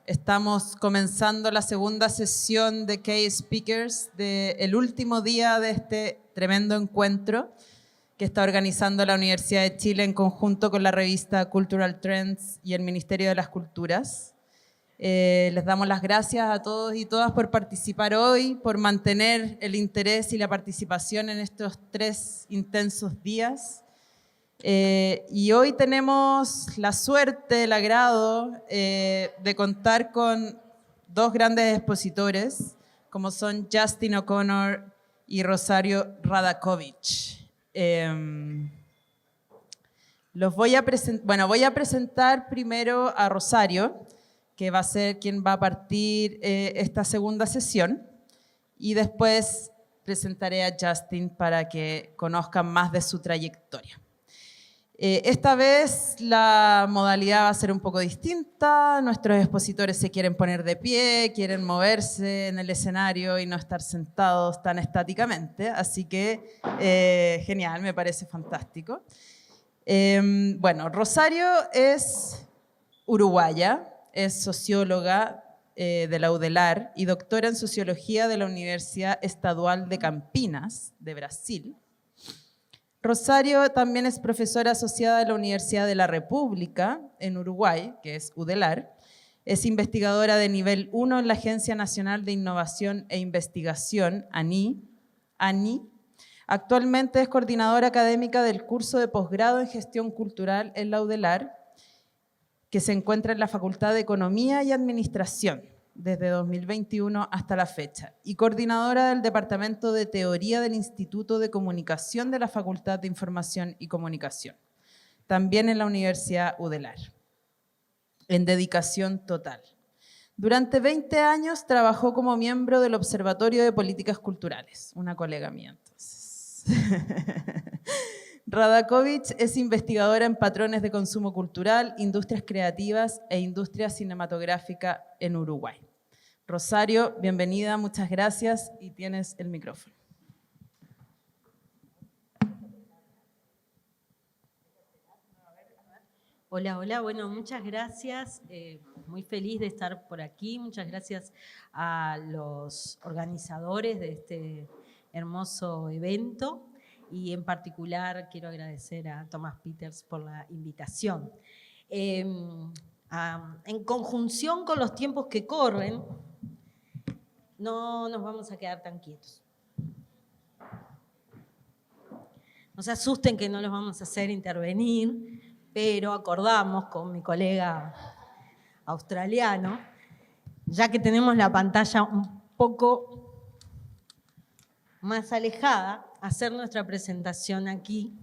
Estamos comenzando la segunda sesión de K-Speakers del último día de este tremendo encuentro que está organizando la Universidad de Chile en conjunto con la revista Cultural Trends y el Ministerio de las Culturas. Les damos las gracias a todos y todas por participar hoy, por mantener el interés y la participación en estos 3 intensos días. Y hoy tenemos la suerte, el agrado de contar con 2 grandes expositores, como son Justin O'Connor y Rosario Radakovich. Voy a presentar primero a Rosario, que va a ser quien va a partir esta segunda sesión, y después presentaré a Justin para que conozcan más de su trayectoria. Esta vez la modalidad va a ser un poco distinta. Nuestros expositores se quieren poner de pie, quieren moverse en el escenario y no estar sentados tan estáticamente. Así que genial, me parece fantástico. Bueno, Rosario es uruguaya, es socióloga de la UDELAR y doctora en sociología de la Universidad Estadual de Campinas, de Brasil. Rosario también es profesora asociada de la Universidad de la República en Uruguay, que es UDELAR. Es investigadora de nivel 1 en la Agencia Nacional de Innovación e Investigación, ANI. Actualmente es coordinadora académica del curso de posgrado en Gestión Cultural en la UDELAR, que se encuentra en la Facultad de Economía y Administración desde 2021 hasta la fecha, y coordinadora del Departamento de Teoría del Instituto de Comunicación de la Facultad de Información y Comunicación, también en la Universidad UDELAR, en dedicación total. Durante 20 años trabajó como miembro del Observatorio de Políticas Culturales, una colega mía entonces. Radakovich es investigadora en patrones de consumo cultural, industrias creativas e industria cinematográfica en Uruguay. Rosario, bienvenida, muchas gracias y tienes el micrófono. Hola, hola, bueno, muchas gracias, muy feliz de estar por aquí, muchas gracias a los organizadores de este hermoso evento y en particular quiero agradecer a Thomas Peters por la invitación. En conjunción con los tiempos que corren, no nos vamos a quedar tan quietos. No se asusten que no los vamos a hacer intervenir, pero acordamos con mi colega australiano, ya que tenemos la pantalla un poco más alejada, hacer nuestra presentación aquí,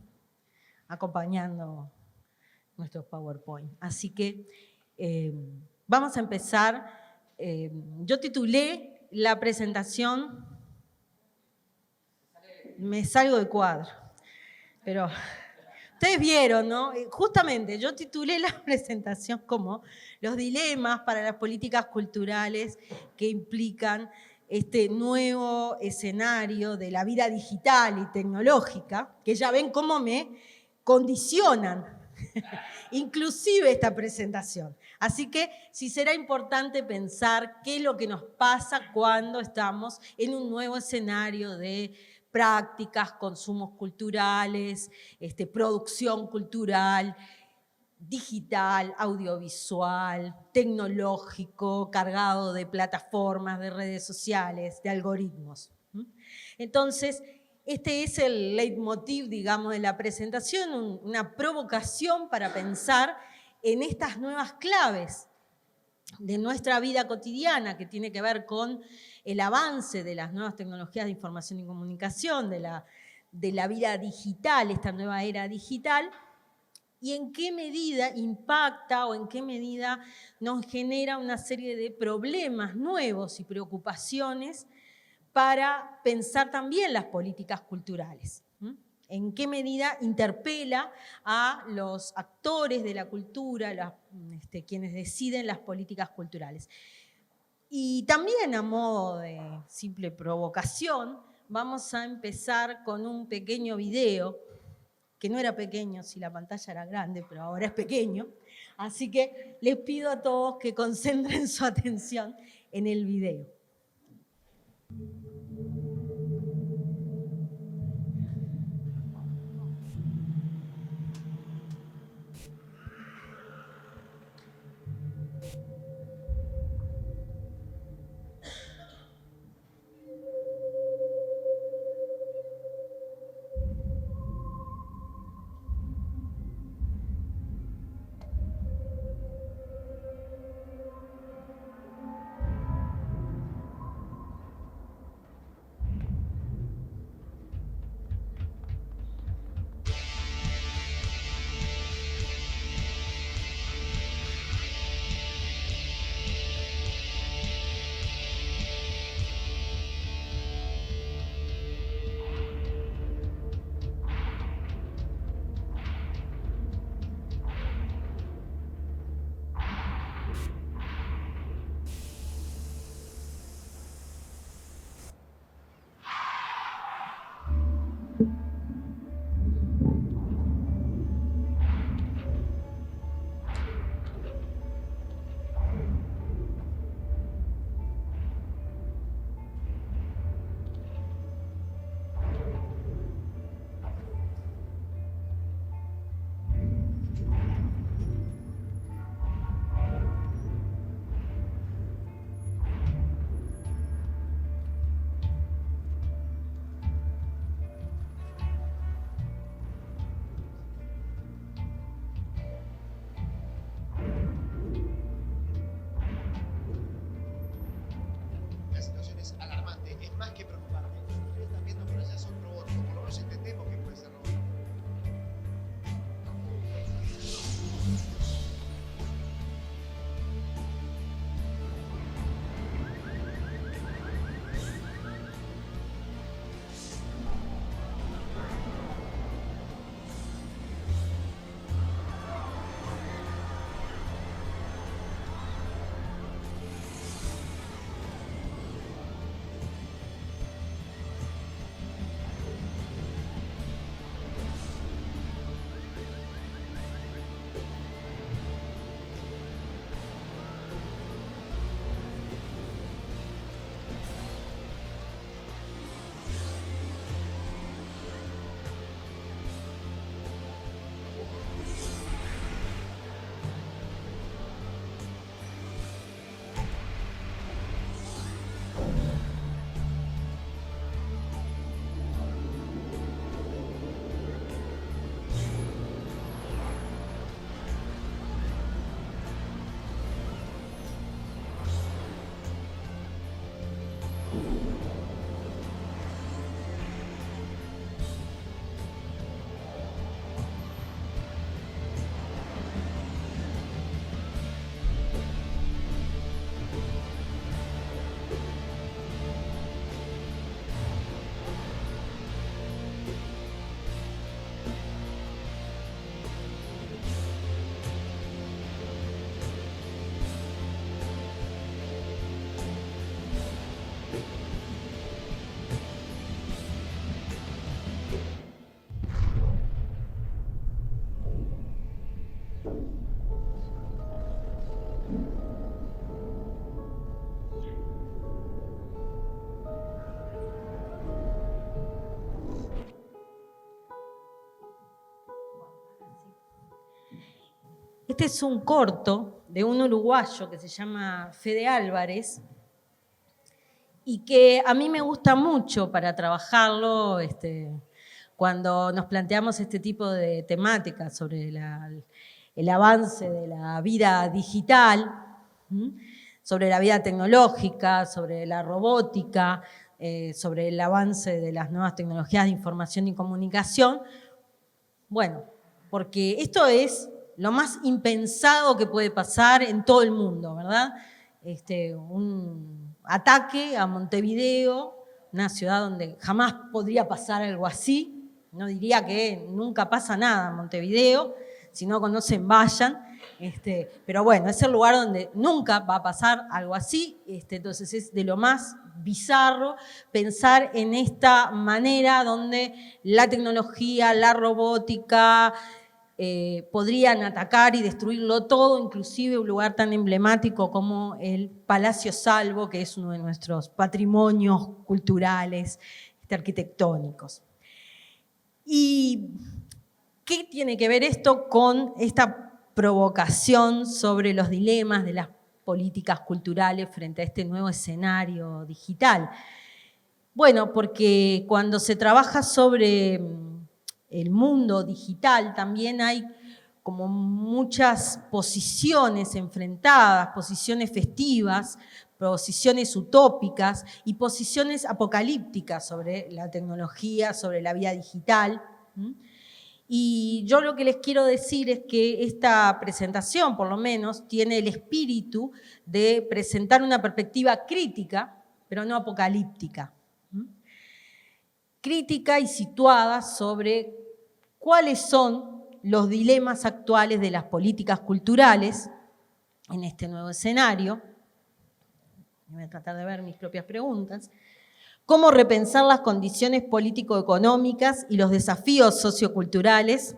acompañando nuestros PowerPoint. Así que vamos a empezar. Yo titulé la presentación, me salgo de cuadro, pero ustedes vieron, ¿no? Justamente yo titulé la presentación como los dilemas para las políticas culturales que implican este nuevo escenario de la vida digital y tecnológica, que ya ven cómo me condicionan inclusive esta presentación. Así que sí será importante pensar qué es lo que nos pasa cuando estamos en un nuevo escenario de prácticas, consumos culturales, producción cultural, digital, audiovisual, tecnológico, cargado de plataformas, de redes sociales, de algoritmos. Entonces, este es el leitmotiv, digamos, de la presentación, una provocación para pensar en estas nuevas claves de nuestra vida cotidiana que tiene que ver con el avance de las nuevas tecnologías de información y comunicación, de la vida digital, esta nueva era digital, y en qué medida impacta o en qué medida nos genera una serie de problemas nuevos y preocupaciones para pensar también las políticas culturales. En qué medida interpela a los actores de la cultura, quienes deciden las políticas culturales. Y también a modo de simple provocación, vamos a empezar con un pequeño video, que no era pequeño si la pantalla era grande, pero ahora es pequeño, Así que les pido a todos que concentren su atención en el video. La situación es alarmante, es más que preocupante. Ustedes están viendo que ya son robots, o por lo menos entendemos que puede ser robot. Este es un corto de un uruguayo que se llama Fede Álvarez y que a mí me gusta mucho para trabajarlo cuando nos planteamos este tipo de temáticas sobre el avance de la vida digital, sobre la vida tecnológica, sobre la robótica, sobre el avance de las nuevas tecnologías de información y comunicación. Bueno, porque esto es lo más impensado que puede pasar en todo el mundo, ¿verdad? Un ataque a Montevideo, una ciudad donde jamás podría pasar algo así. No diría que nunca pasa nada en Montevideo, si no conocen, vayan. Pero bueno, es el lugar donde nunca va a pasar algo así. Entonces es de lo más bizarro pensar en esta manera donde la tecnología, la robótica, podrían atacar y destruirlo todo, inclusive un lugar tan emblemático como el Palacio Salvo, que es uno de nuestros patrimonios culturales, arquitectónicos. ¿Y qué tiene que ver esto con esta provocación sobre los dilemas de las políticas culturales frente a este nuevo escenario digital? Bueno, porque cuando se trabaja sobre el mundo digital también hay como muchas posiciones enfrentadas, posiciones festivas, posiciones utópicas y posiciones apocalípticas sobre la tecnología, sobre la vida digital. Y yo lo que les quiero decir es que esta presentación, por lo menos, tiene el espíritu de presentar una perspectiva crítica, pero no apocalíptica. Crítica y situada sobre cuáles son los dilemas actuales de las políticas culturales en este nuevo escenario. Voy a tratar de ver mis propias preguntas. Cómo repensar las condiciones político-económicas y los desafíos socioculturales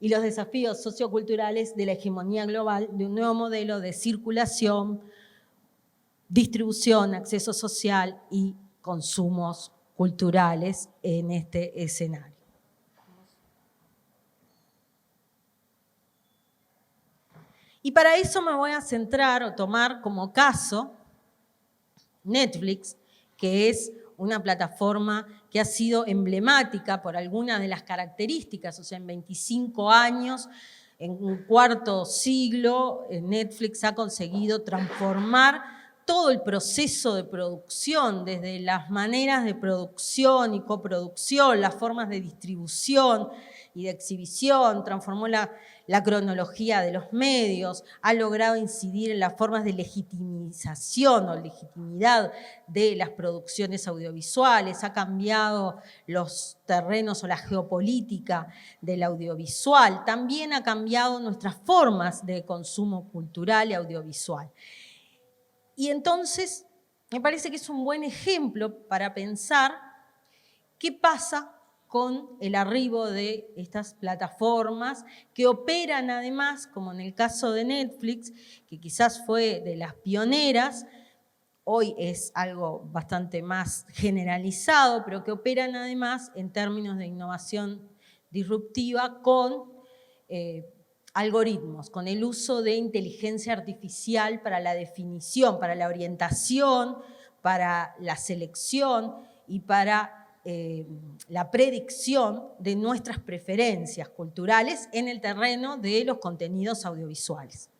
de la hegemonía global de un nuevo modelo de circulación, distribución, acceso social y consumos culturales en este escenario. Y para eso me voy a centrar o tomar como caso Netflix, que es una plataforma que ha sido emblemática por algunas de las características, o sea, en 25 años, en un cuarto siglo, Netflix ha conseguido transformar todo el proceso de producción, desde las maneras de producción y coproducción, las formas de distribución y de exhibición, transformó la cronología de los medios, ha logrado incidir en las formas de legitimización o legitimidad de las producciones audiovisuales, ha cambiado los terrenos o la geopolítica del audiovisual, también ha cambiado nuestras formas de consumo cultural y audiovisual. Y entonces, me parece que es un buen ejemplo para pensar qué pasa con el arribo de estas plataformas que operan además, como en el caso de Netflix, que quizás fue de las pioneras, hoy es algo bastante más generalizado, pero que operan además en términos de innovación disruptiva con algoritmos, con el uso de inteligencia artificial para la definición, para la orientación, para la selección y para la predicción de nuestras preferencias culturales en el terreno de los contenidos audiovisuales.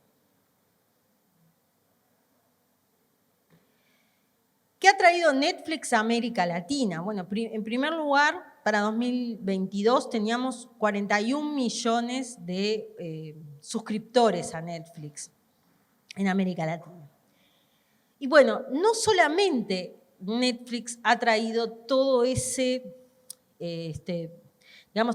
¿Qué ha traído Netflix a América Latina? Bueno, en primer lugar, para 2022 teníamos 41 millones de suscriptores a Netflix en América Latina. Y bueno, no solamente Netflix ha traído todo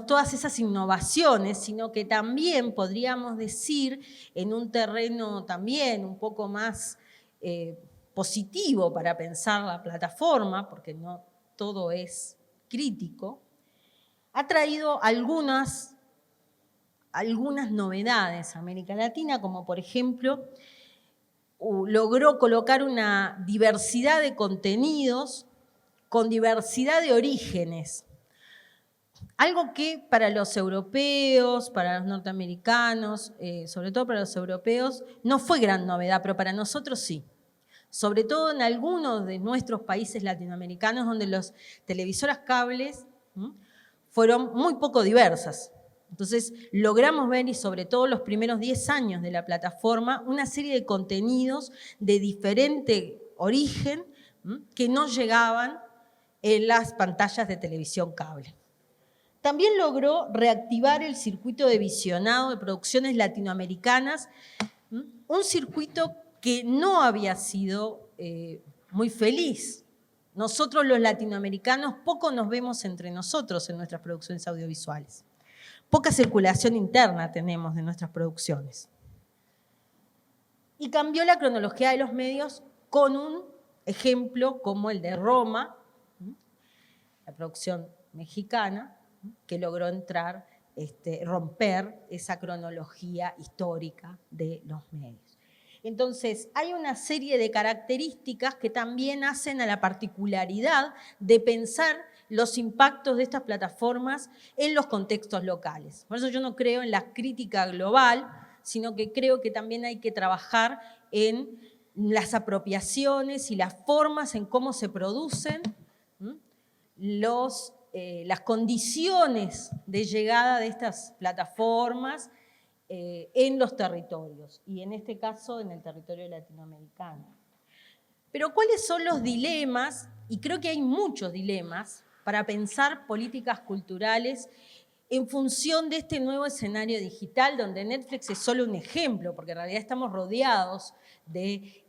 todas esas innovaciones, sino que también podríamos decir en un terreno también un poco más positivo para pensar la plataforma, porque no todo es crítico, ha traído algunas novedades a América Latina, como por ejemplo, logró colocar una diversidad de contenidos con diversidad de orígenes. Algo que para los europeos, para los norteamericanos, sobre todo para los europeos, no fue gran novedad, pero para nosotros sí. Sobre todo en algunos de nuestros países latinoamericanos donde las televisoras cables fueron muy poco diversas. Entonces logramos ver, y sobre todo los primeros 10 años de la plataforma, una serie de contenidos de diferente origen que no llegaban en las pantallas de televisión cable. También logró reactivar el circuito de visionado de producciones latinoamericanas, un circuito que no había sido muy feliz. Nosotros los latinoamericanos poco nos vemos entre nosotros en nuestras producciones audiovisuales. Poca circulación interna tenemos de nuestras producciones. Y cambió la cronología de los medios con un ejemplo como el de Roma, la producción mexicana, que logró entrar romper esa cronología histórica de los medios. Entonces, hay una serie de características que también hacen a la particularidad de pensar los impactos de estas plataformas en los contextos locales. Por eso yo no creo en la crítica global, sino que creo que también hay que trabajar en las apropiaciones y las formas en cómo se producen las condiciones de llegada de estas plataformas en los territorios, y en este caso en el territorio latinoamericano. Pero ¿cuáles son los dilemas? Y creo que hay muchos dilemas para pensar políticas culturales en función de este nuevo escenario digital, donde Netflix es solo un ejemplo, porque en realidad estamos rodeados de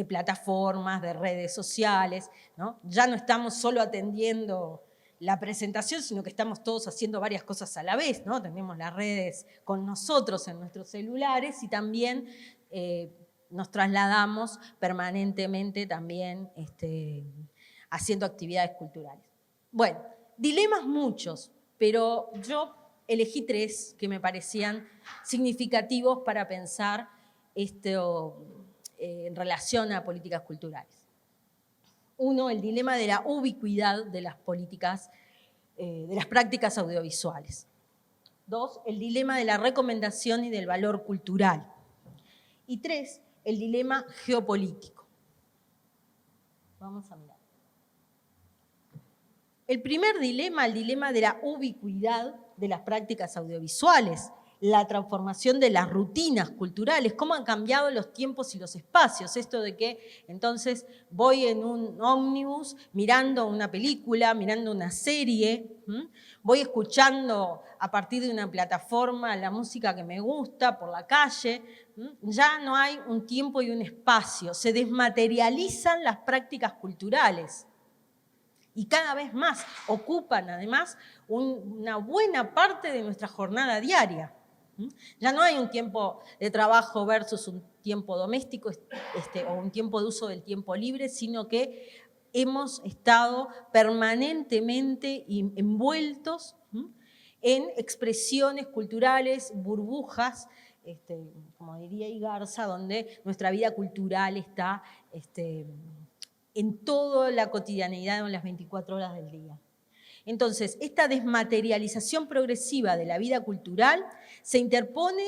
plataformas, de redes sociales, ¿no? Ya no estamos solo atendiendo la presentación, sino que estamos todos haciendo varias cosas a la vez, ¿no? Tenemos las redes con nosotros en nuestros celulares y también nos trasladamos permanentemente también haciendo actividades culturales. Bueno, dilemas muchos, pero yo elegí 3 que me parecían significativos para pensar esto en relación a políticas culturales. 1, el dilema de la ubicuidad de las políticas, de las prácticas audiovisuales. 2, el dilema de la recomendación y del valor cultural. Y 3, el dilema geopolítico. Vamos a mirar. El primer dilema, el dilema de la ubicuidad de las prácticas audiovisuales, la transformación de las rutinas culturales, cómo han cambiado los tiempos y los espacios. Esto de que entonces voy en un ómnibus mirando una película, mirando una serie, voy escuchando a partir de una plataforma la música que me gusta por la calle. Ya no hay un tiempo y un espacio, se desmaterializan las prácticas culturales. Y cada vez más ocupan además una buena parte de nuestra jornada diaria. Ya no hay un tiempo de trabajo versus un tiempo doméstico o un tiempo de uso del tiempo libre, sino que hemos estado permanentemente envueltos en expresiones culturales, burbujas, como diría Igarza, donde nuestra vida cultural está en toda la cotidianeidad, en las 24 horas del día. Entonces, esta desmaterialización progresiva de la vida cultural se interpone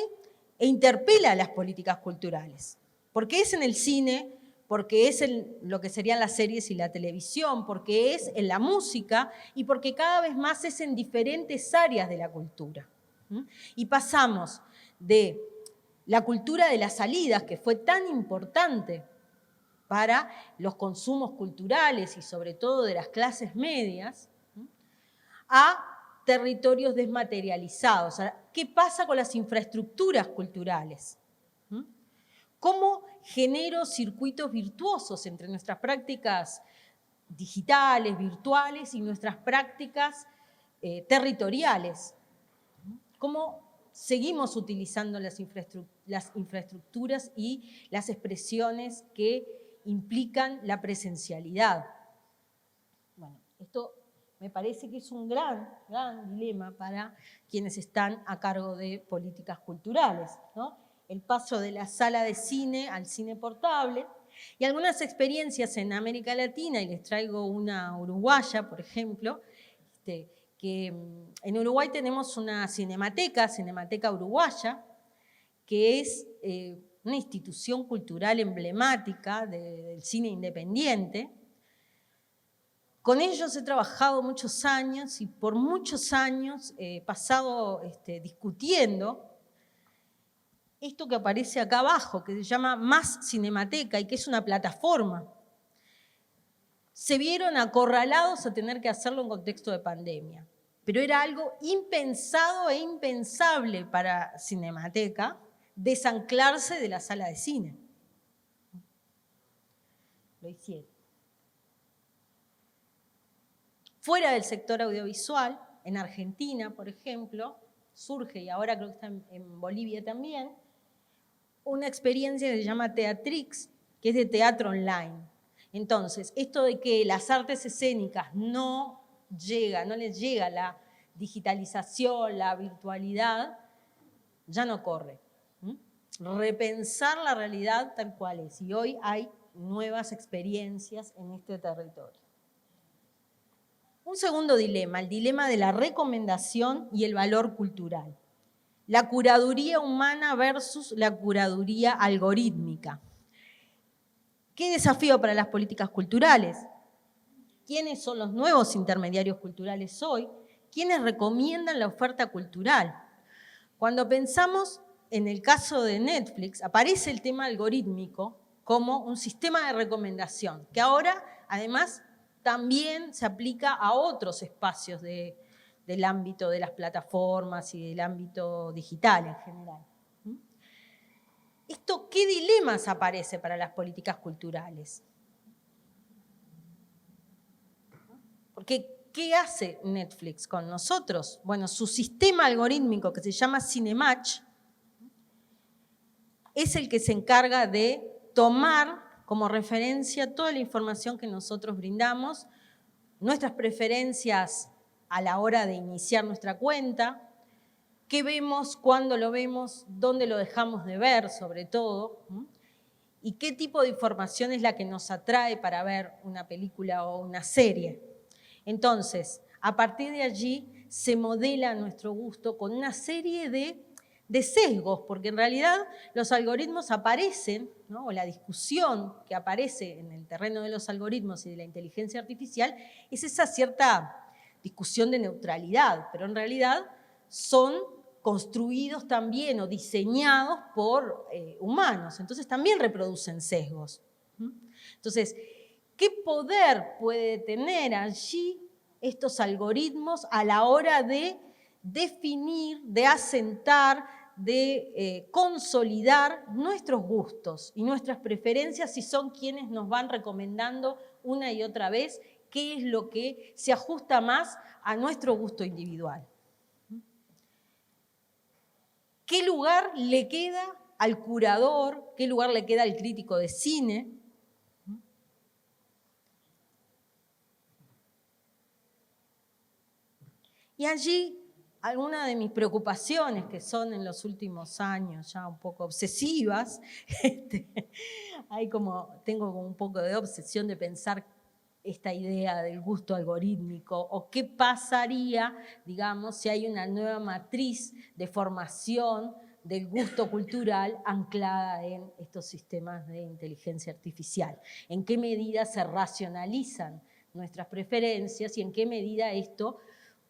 e interpela a las políticas culturales. Porque es en el cine, porque es en lo que serían las series y la televisión, porque es en la música y porque cada vez más es en diferentes áreas de la cultura. Y pasamos de la cultura de las salidas, que fue tan importante para los consumos culturales y sobre todo de las clases medias, a territorios desmaterializados. ¿Qué pasa con las infraestructuras culturales? ¿Cómo genero circuitos virtuosos entre nuestras prácticas digitales, virtuales y nuestras prácticas territoriales? ¿Cómo seguimos utilizando las infraestructuras y las expresiones que implican la presencialidad? Bueno, esto me parece que es un gran dilema para quienes están a cargo de políticas culturales, ¿no? El paso de la sala de cine al cine portable y algunas experiencias en América Latina, y les traigo una uruguaya, por ejemplo, que en Uruguay tenemos una Cinemateca Uruguaya, que es una institución cultural emblemática del cine independiente. Con ellos he trabajado muchos años y por muchos años he pasado discutiendo esto que aparece acá abajo, que se llama Más Cinemateca y que es una plataforma. Se vieron acorralados a tener que hacerlo en contexto de pandemia, pero era algo impensado e impensable para Cinemateca desanclarse de la sala de cine. Lo hicieron. Fuera del sector audiovisual, en Argentina, por ejemplo, surge, y ahora creo que está en Bolivia también, una experiencia que se llama Teatrix, que es de teatro online. Entonces, esto de que las artes escénicas no les llega la digitalización, la virtualidad, ya no corre. Repensar la realidad tal cual es. Y hoy hay nuevas experiencias en este territorio. Un segundo dilema, el dilema de la recomendación y el valor cultural. La curaduría humana versus la curaduría algorítmica. ¿Qué desafío para las políticas culturales? ¿Quiénes son los nuevos intermediarios culturales hoy? ¿Quiénes recomiendan la oferta cultural? Cuando pensamos en el caso de Netflix, aparece el tema algorítmico como un sistema de recomendación, que ahora, además, también se aplica a otros espacios del ámbito de las plataformas y del ámbito digital en general. ¿Esto qué dilemas aparece para las políticas culturales? Porque, ¿qué hace Netflix con nosotros? Bueno, su sistema algorítmico que se llama Cinematch es el que se encarga de tomar como referencia toda la información que nosotros brindamos, nuestras preferencias a la hora de iniciar nuestra cuenta, qué vemos, cuándo lo vemos, dónde lo dejamos de ver, sobre todo, y qué tipo de información es la que nos atrae para ver una película o una serie. Entonces, a partir de allí se modela nuestro gusto con una serie de sesgos, porque en realidad los algoritmos aparecen, ¿no? O la discusión que aparece en el terreno de los algoritmos y de la inteligencia artificial es esa cierta discusión de neutralidad, pero en realidad son construidos también o diseñados por humanos, entonces también reproducen sesgos. Entonces, ¿qué poder puede tener allí estos algoritmos a la hora de definir, de asentar, de consolidar nuestros gustos y nuestras preferencias si son quienes nos van recomendando una y otra vez qué es lo que se ajusta más a nuestro gusto individual? ¿Qué lugar le queda al curador? ¿Qué lugar le queda al crítico de cine? Y allí algunas de mis preocupaciones, que son en los últimos años ya un poco obsesivas, tengo como un poco de obsesión de pensar esta idea del gusto algorítmico, o qué pasaría, digamos, si hay una nueva matriz de formación del gusto cultural anclada en estos sistemas de inteligencia artificial. ¿En qué medida se racionalizan nuestras preferencias y en qué medida esto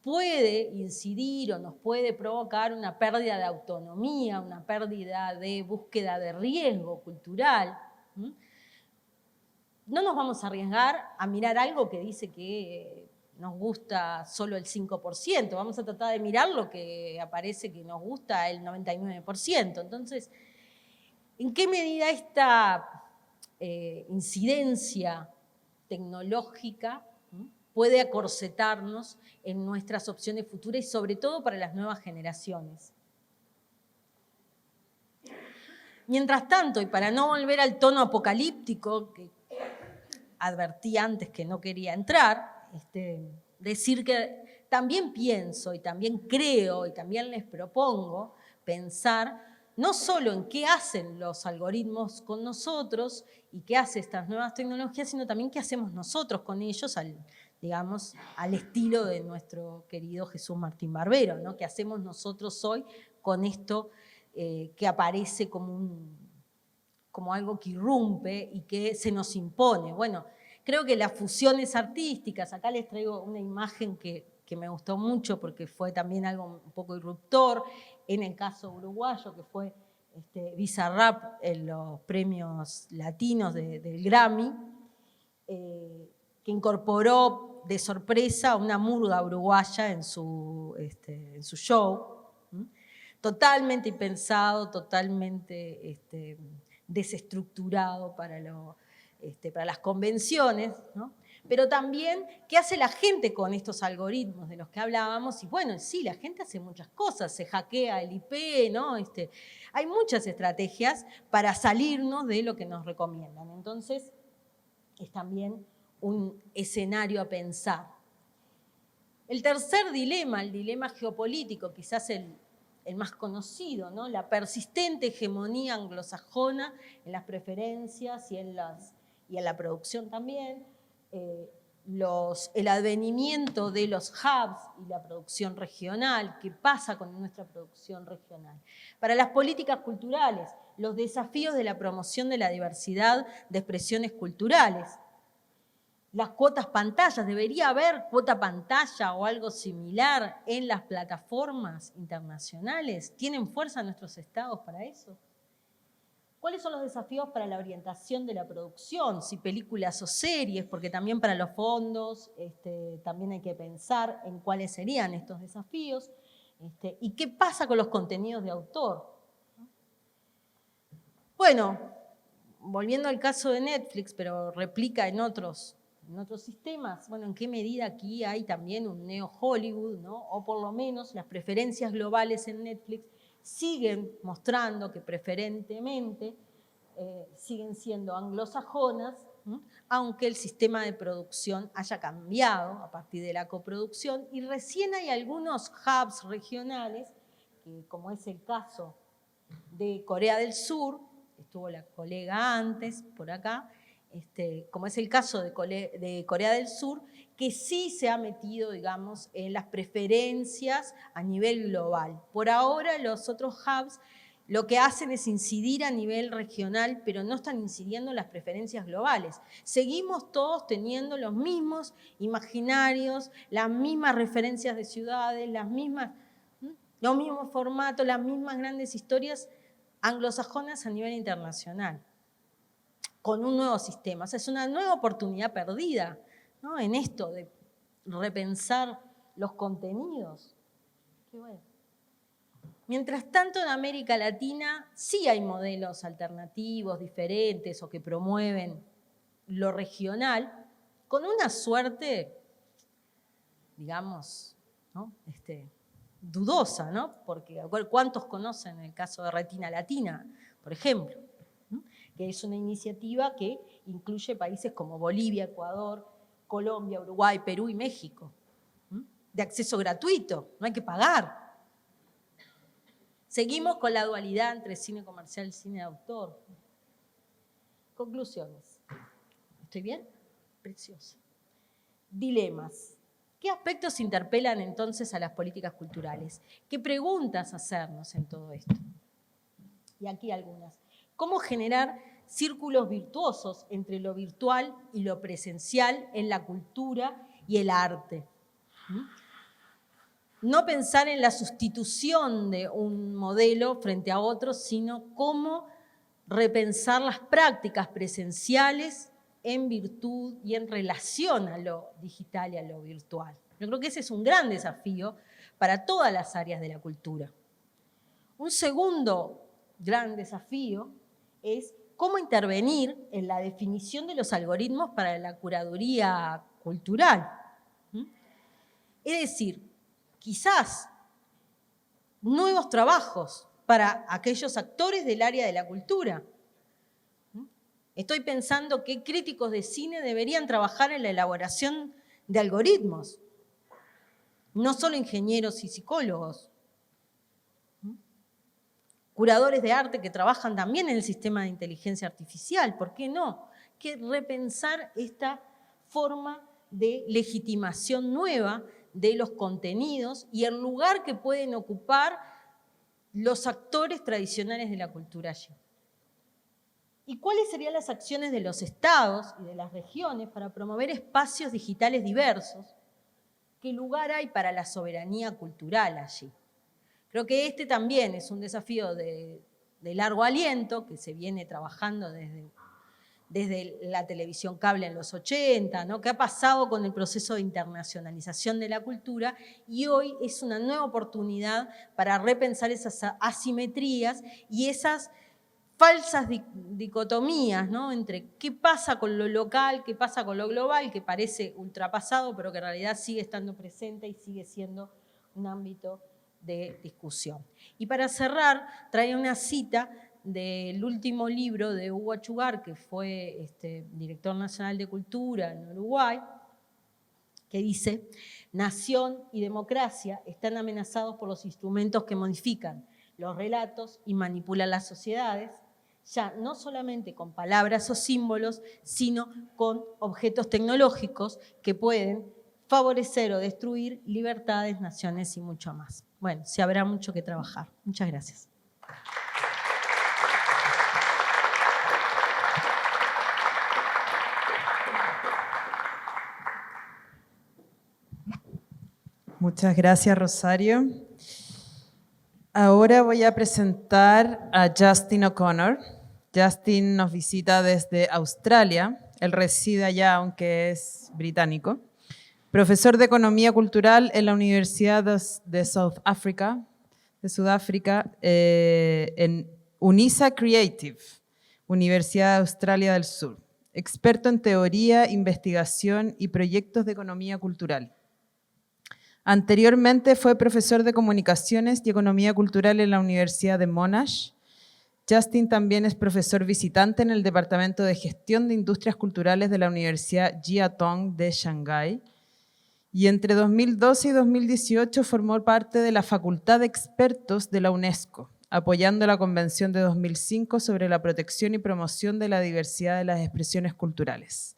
puede incidir o nos puede provocar una pérdida de autonomía, una pérdida de búsqueda de riesgo cultural? No nos vamos a arriesgar a mirar algo que dice que nos gusta solo el 5%, vamos a tratar de mirar lo que aparece que nos gusta el 99%. Entonces, ¿en qué medida esta incidencia tecnológica puede acorsetarnos en nuestras opciones futuras y sobre todo para las nuevas generaciones? Mientras tanto, y para no volver al tono apocalíptico que advertí antes que no quería entrar, decir que también pienso y también creo y también les propongo pensar no solo en qué hacen los algoritmos con nosotros y qué hacen estas nuevas tecnologías, sino también qué hacemos nosotros con ellos, al estilo de nuestro querido Jesús Martín Barbero, ¿no? ¿Qué hacemos nosotros hoy con esto que aparece como algo que irrumpe y que se nos impone? Bueno, creo que las fusiones artísticas, acá les traigo una imagen que me gustó mucho porque fue también algo un poco irruptor en el caso uruguayo, que fue Bizarrap en los premios latinos del Grammy, que incorporó de sorpresa una murga uruguaya en su show, totalmente impensado, totalmente desestructurado para las convenciones, ¿no? Pero también, ¿qué hace la gente con estos algoritmos de los que hablábamos? Y bueno, sí, la gente hace muchas cosas, se hackea el IP, ¿no? Hay muchas estrategias para salirnos de lo que nos recomiendan. Entonces, es también un escenario a pensar. El tercer dilema, el dilema geopolítico, quizás el más conocido, ¿no? La persistente hegemonía anglosajona en las preferencias y en la producción también, el advenimiento de los hubs y la producción regional, ¿qué pasa con nuestra producción regional? Para las políticas culturales, los desafíos de la promoción de la diversidad de expresiones culturales. Las cuotas pantallas, ¿debería haber cuota pantalla o algo similar en las plataformas internacionales? ¿Tienen fuerza nuestros estados para eso? ¿Cuáles son los desafíos para la orientación de la producción? Si películas o series, porque también para los fondos también hay que pensar en cuáles serían estos desafíos. ¿Y qué pasa con los contenidos de autor? Bueno, volviendo al caso de Netflix, pero replica en otros sistemas, bueno, ¿en qué medida aquí hay también un neo-Hollywood, ¿no? O por lo menos las preferencias globales en Netflix siguen mostrando que preferentemente siguen siendo anglosajonas, aunque el sistema de producción haya cambiado a partir de la coproducción, y recién hay algunos hubs regionales, como es el caso de Corea del Sur, estuvo la colega antes por acá, como es el caso de Corea del Sur, que sí se ha metido, digamos, en las preferencias a nivel global. Por ahora los otros hubs lo que hacen es incidir a nivel regional, pero no están incidiendo en las preferencias globales. Seguimos todos teniendo los mismos imaginarios, las mismas referencias de ciudades, los mismos formatos, las mismas grandes historias anglosajonas a nivel internacional, con un nuevo sistema. O sea, es una nueva oportunidad perdida, ¿no? En esto de repensar los contenidos. Qué bueno. Mientras tanto, en América Latina sí hay modelos alternativos, diferentes, o que promueven lo regional, con una suerte, digamos, ¿no? Dudosa, ¿no? Porque ¿cuántos conocen el caso de Retina Latina, por ejemplo? ¿No? Que es una iniciativa que incluye países como Bolivia, Ecuador, Colombia, Uruguay, Perú y México, ¿no? De acceso gratuito, no hay que pagar. Seguimos con la dualidad entre cine comercial y cine de autor. Conclusiones. ¿Estoy bien? Precioso. Dilemas. ¿Qué aspectos interpelan entonces a las políticas culturales? ¿Qué preguntas hacernos en todo esto? Y aquí algunas. ¿Cómo generar círculos virtuosos entre lo virtual y lo presencial en la cultura y el arte? No pensar en la sustitución de un modelo frente a otro, sino cómo repensar las prácticas presenciales en virtud y en relación a lo digital y a lo virtual. Yo creo que ese es un gran desafío para todas las áreas de la cultura. Un segundo gran desafío es cómo intervenir en la definición de los algoritmos para la curaduría cultural. Es decir, quizás nuevos trabajos para aquellos actores del área de la cultura. Estoy pensando que críticos de cine deberían trabajar en la elaboración de algoritmos, no solo ingenieros y psicólogos. Curadores de arte que trabajan también en el sistema de inteligencia artificial, ¿por qué no? Que repensar esta forma de legitimación nueva de los contenidos y el lugar que pueden ocupar los actores tradicionales de la cultura allí. ¿Y cuáles serían las acciones de los estados y de las regiones para promover espacios digitales diversos? ¿Qué lugar hay para la soberanía cultural allí? Creo que también es un desafío de largo aliento que se viene trabajando desde la televisión cable en los 80, ¿no? ¿Qué ha pasado con el proceso de internacionalización de la cultura? Y hoy es una nueva oportunidad para repensar esas asimetrías y esas falsas dicotomías, ¿no? Entre qué pasa con lo local, qué pasa con lo global, que parece ultrapasado, pero que en realidad sigue estando presente y sigue siendo un ámbito de discusión. Y para cerrar, traía una cita del último libro de Hugo Achugar, que fue director nacional de cultura en Uruguay, que dice: nación y democracia están amenazados por los instrumentos que modifican los relatos y manipulan las sociedades, ya no solamente con palabras o símbolos, sino con objetos tecnológicos que pueden favorecer o destruir libertades, naciones y mucho más. Bueno, sí habrá mucho que trabajar. Muchas gracias. Muchas gracias, Rosario. Ahora voy a presentar a Justin O'Connor. Justin nos visita desde Australia. Él reside allá, aunque es británico. Profesor de Economía Cultural en la Universidad de Sudáfrica, en UNISA Creative, Universidad de Australia del Sur. Experto en teoría, investigación y proyectos de economía cultural. Anteriormente fue profesor de Comunicaciones y Economía Cultural en la Universidad de Monash. Justin también es profesor visitante en el Departamento de Gestión de Industrias Culturales de la Universidad Jiao de Shanghái. Y entre 2012 y 2018 formó parte de la Facultad de Expertos de la UNESCO, apoyando la Convención de 2005 sobre la protección y promoción de la diversidad de las expresiones culturales.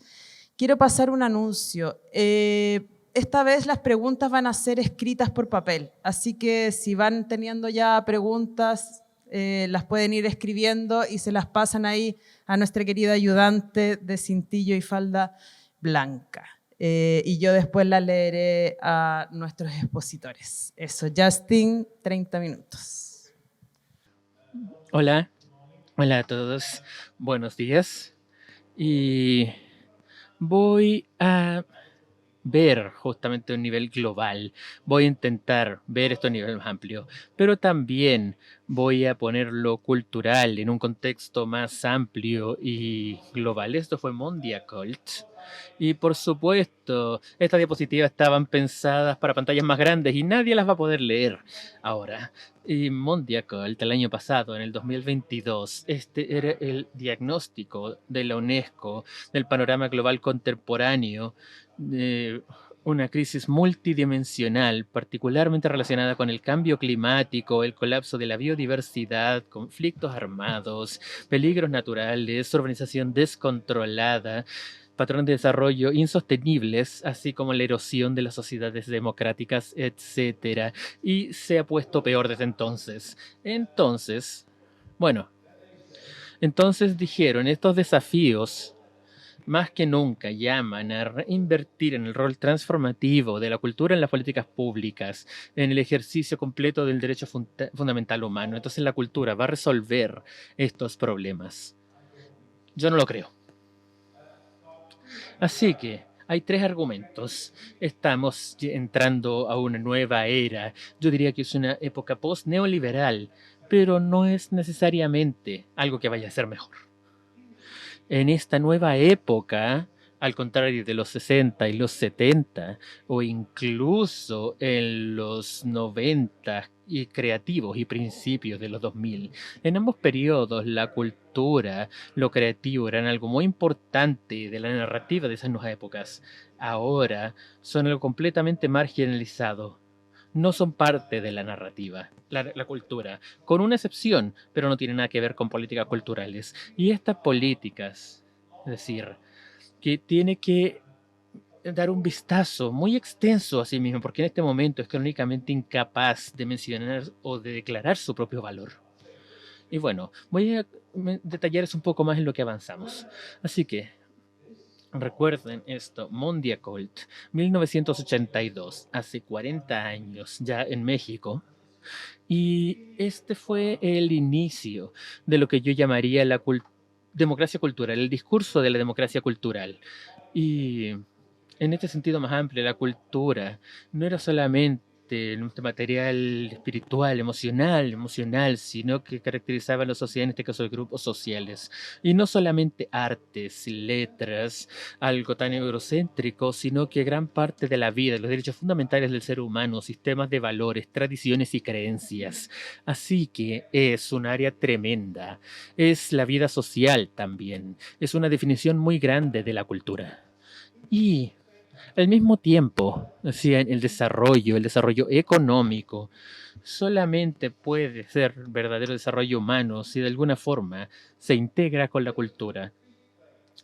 Quiero pasar un anuncio. Esta vez las preguntas van a ser escritas por papel, así que si van teniendo ya preguntas, las pueden ir escribiendo y se las pasan ahí a nuestra querida ayudante de cintillo y falda blanca. Y yo después las leeré a nuestros expositores. Eso, Justin, 30 minutos. Hola, hola a todos, buenos días. Y voy a ver justamente a un nivel global, voy a intentar ver esto a nivel más amplio, pero también voy a ponerlo cultural en un contexto más amplio y global. Esto fue Mondia Cult. Y por supuesto, estas diapositivas estaban pensadas para pantallas más grandes y nadie las va a poder leer ahora. Y Mondia Cult, el año pasado, en el 2022, este era el diagnóstico de la UNESCO del panorama global contemporáneo de una crisis multidimensional, particularmente relacionada con el cambio climático, el colapso de la biodiversidad, conflictos armados, peligros naturales, urbanización descontrolada, patrones de desarrollo insostenibles, así como la erosión de las sociedades democráticas, etc. Y se ha puesto peor desde entonces. Entonces dijeron, estos desafíos más que nunca llaman a reinvertir en el rol transformativo de la cultura en las políticas públicas, en el ejercicio completo del derecho fundamental humano. Entonces la cultura va a resolver estos problemas. Yo no lo creo. Así que hay tres argumentos. Estamos entrando a una nueva era. Yo diría que es una época post-neoliberal, pero no es necesariamente algo que vaya a ser mejor. En esta nueva época, al contrario de los 60 y los 70, o incluso en los 90 y creativos y principios de los 2000, en ambos periodos la cultura, lo creativo eran algo muy importante de la narrativa de esas nuevas épocas. Ahora son algo completamente marginalizado. No son parte de la narrativa, la cultura, con una excepción, pero no tiene nada que ver con políticas culturales. Y estas políticas, es decir, que tiene que dar un vistazo muy extenso a sí mismo, porque en este momento es crónicamente incapaz de mencionar o de declarar su propio valor. Y bueno, voy a detallar eso un poco más en lo que avanzamos. Así que recuerden esto, Mondia Cult, 1982, hace 40 años ya en México. Y este fue el inicio de lo que yo llamaría la democracia cultural, el discurso de la democracia cultural. Y en este sentido más amplio, la cultura no era solamente nuestro material espiritual, emocional, sino que caracterizaba a la sociedad, en este caso de grupos sociales. Y no solamente artes, letras, algo tan eurocéntrico, sino que gran parte de la vida, los derechos fundamentales del ser humano, sistemas de valores, tradiciones y creencias. Así que es un área tremenda. Es la vida social también. Es una definición muy grande de la cultura. Y Al mismo tiempo, decían, el desarrollo económico, solamente puede ser verdadero desarrollo humano si de alguna forma se integra con la cultura.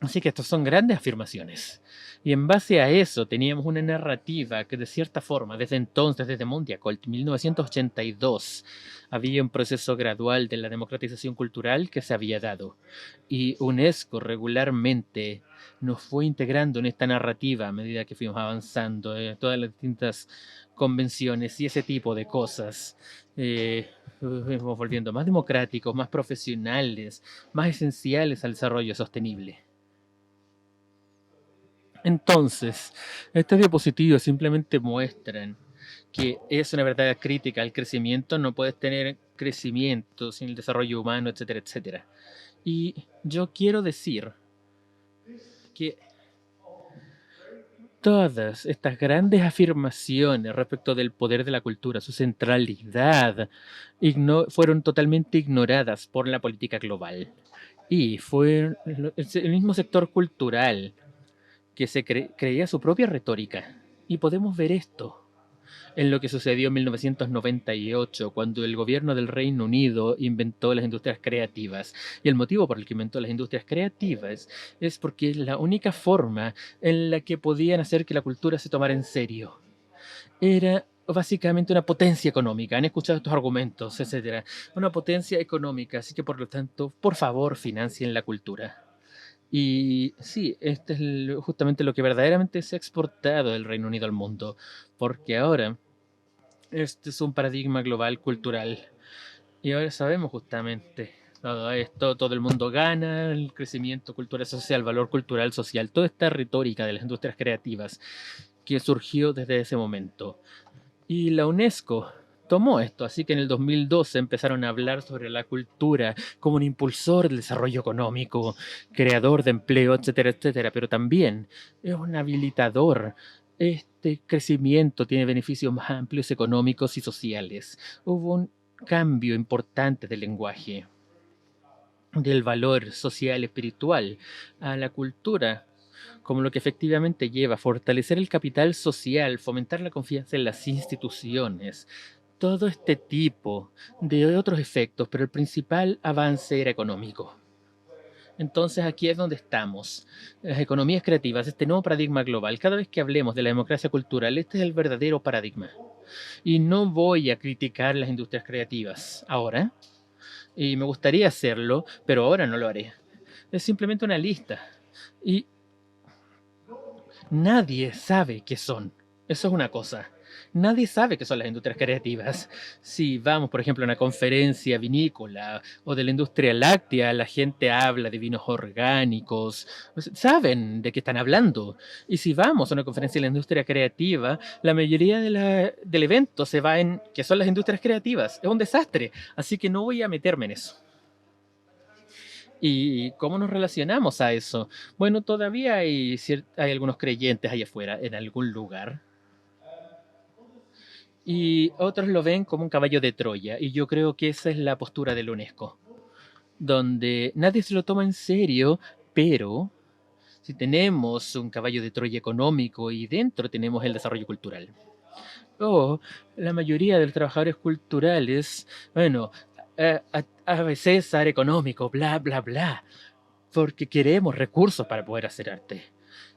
Así que estas son grandes afirmaciones. Y en base a eso teníamos una narrativa que de cierta forma, desde entonces, desde Mondiacult 1982, había un proceso gradual de la democratización cultural que se había dado. Y UNESCO regularmente nos fue integrando en esta narrativa a medida que fuimos avanzando, todas las distintas convenciones y ese tipo de cosas. Fuimos volviendo más democráticos, más profesionales, más esenciales al desarrollo sostenible. Entonces, estas diapositivas simplemente muestran que es una verdadera crítica al crecimiento. No puedes tener crecimiento sin el desarrollo humano, etcétera, etcétera. Y yo quiero decir que todas estas grandes afirmaciones respecto del poder de la cultura, su centralidad, fueron totalmente ignoradas por la política global. Y fue el mismo sector cultural que se creía su propia retórica. Y podemos ver esto en lo que sucedió en 1998, cuando el gobierno del Reino Unido inventó las industrias creativas. Y el motivo por el que inventó las industrias creativas es porque es la única forma en la que podían hacer que la cultura se tomara en serio. Era básicamente una potencia económica. Han escuchado estos argumentos, etcétera. Una potencia económica, así que por lo tanto, por favor, financien la cultura. Y sí, este es justamente lo que verdaderamente se ha exportado del Reino Unido al mundo, porque ahora este es un paradigma global cultural. Y ahora sabemos justamente todo esto, todo el mundo gana, el crecimiento cultural social, valor cultural social, toda esta retórica de las industrias creativas que surgió desde ese momento. Y la UNESCO tomó esto, así que en el 2012 empezaron a hablar sobre la cultura como un impulsor del desarrollo económico, creador de empleo, etcétera, etcétera, pero también es un habilitador. Este crecimiento tiene beneficios más amplios económicos y sociales. Hubo un cambio importante del lenguaje, del valor social espiritual a la cultura, como lo que efectivamente lleva a fortalecer el capital social, fomentar la confianza en las instituciones, todo este tipo de otros efectos, pero el principal avance era económico. Entonces aquí es donde estamos. Las economías creativas, este nuevo paradigma global, cada vez que hablemos de la democracia cultural, este es el verdadero paradigma. Y no voy a criticar las industrias creativas ahora, y me gustaría hacerlo, pero ahora no lo haré. Es simplemente una lista. Y nadie sabe qué son. Eso es una cosa. Nadie sabe qué son las industrias creativas. Si vamos, por ejemplo, a una conferencia vinícola o de la industria láctea, la gente habla de vinos orgánicos. Saben de qué están hablando. Y si vamos a una conferencia de la industria creativa, la mayoría del evento se va en qué son las industrias creativas. Es un desastre. Así que no voy a meterme en eso. ¿Y cómo nos relacionamos a eso? Bueno, todavía hay algunos creyentes allá afuera, en algún lugar. Y otros lo ven como un caballo de Troya. Y yo creo que esa es la postura de la UNESCO, donde nadie se lo toma en serio, pero si tenemos un caballo de Troya económico y dentro tenemos el desarrollo cultural. O la mayoría de los trabajadores culturales, bueno, a veces César económico, bla, bla, bla, porque queremos recursos para poder hacer arte.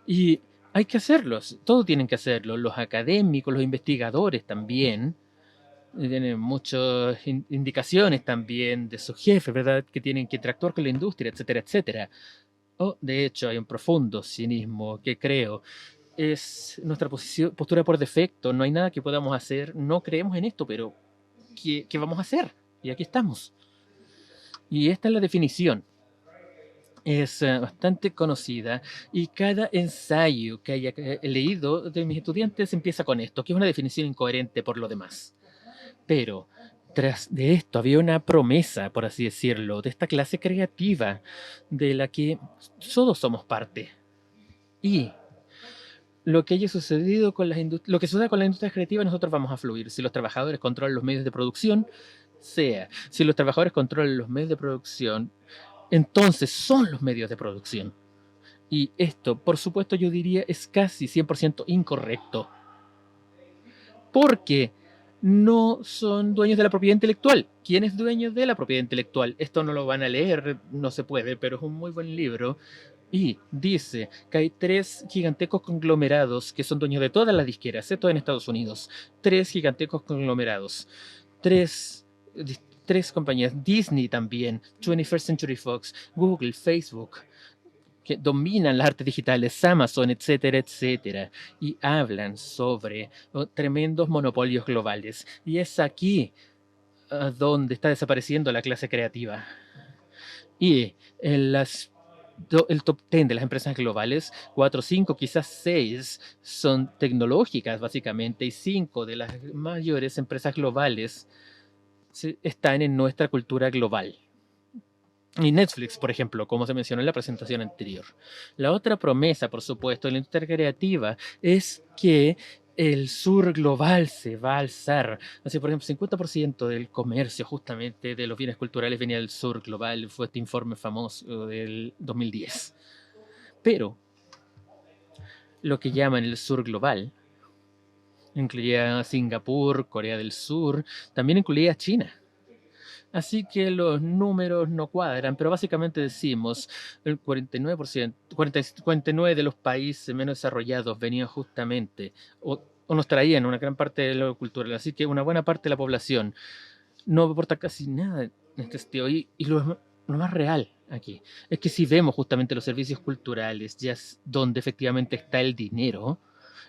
Y hay que hacerlos, todos tienen que hacerlo, los académicos, los investigadores también. Tienen muchas indicaciones también de sus jefes, ¿verdad? Que tienen que interactuar con la industria, etcétera, etcétera. De hecho, hay un profundo cinismo que creo es nuestra postura por defecto. No hay nada que podamos hacer, no creemos en esto, pero ¿qué vamos a hacer? Y aquí estamos. Y esta es la definición. Es bastante conocida y cada ensayo que haya leído de mis estudiantes empieza con esto, que es una definición incoherente por lo demás. Pero tras de esto había una promesa, por así decirlo, de esta clase creativa de la que todos somos parte. Y lo que haya sucedido con lo que suceda con las industrias creativas, nosotros vamos a fluir. Si los trabajadores controlan los medios de producción, sea. Si los trabajadores controlan los medios de producción, entonces son los medios de producción. Y esto, por supuesto, yo diría es casi 100% incorrecto. Porque no son dueños de la propiedad intelectual. ¿Quién es dueño de la propiedad intelectual? Esto no lo van a leer, no se puede, pero es un muy buen libro. Y dice que hay 3 gigantescos conglomerados que son dueños de todas las disqueras, excepto en Estados Unidos. 3 gigantescos conglomerados. 3 compañías. Disney también, 21st Century Fox, Google, Facebook, que dominan las artes digitales, Amazon, etcétera, etcétera, y hablan sobre tremendos monopolios globales. Y es aquí donde está desapareciendo la clase creativa. Y en el top 10 de las empresas globales, 4, 5, quizás 6 son tecnológicas básicamente, y 5 de las mayores empresas globales están en nuestra cultura global. Y Netflix, por ejemplo, como se mencionó en la presentación anterior. La otra promesa, por supuesto, de la industria creativa es que el sur global se va a alzar. Así, por ejemplo, 50% del comercio justamente de los bienes culturales venía del sur global. Fue este informe famoso del 2010. Pero lo que llaman el sur global incluía Singapur, Corea del Sur, también incluía China. Así que los números no cuadran, pero básicamente decimos el 49% de los países menos desarrollados venían justamente o nos traían una gran parte de lo cultural. Así que una buena parte de la población no aporta casi nada en este sentido. Y lo más real aquí es que si vemos justamente los servicios culturales, ya es donde efectivamente está el dinero.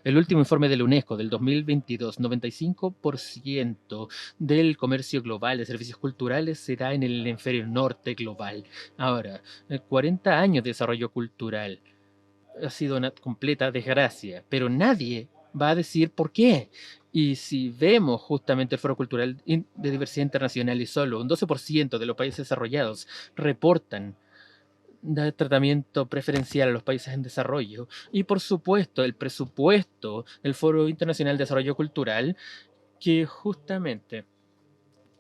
El último informe de la UNESCO del 2022, 95% del comercio global de servicios culturales se da en el hemisferio norte global. Ahora, 40 años de desarrollo cultural ha sido una completa desgracia, pero nadie va a decir por qué. Y si vemos justamente el Foro Cultural de Diversidad Internacional y solo un 12% de los países desarrollados reportan da tratamiento preferencial a los países en desarrollo. Y por supuesto, el presupuesto del Foro Internacional de Desarrollo Cultural, que justamente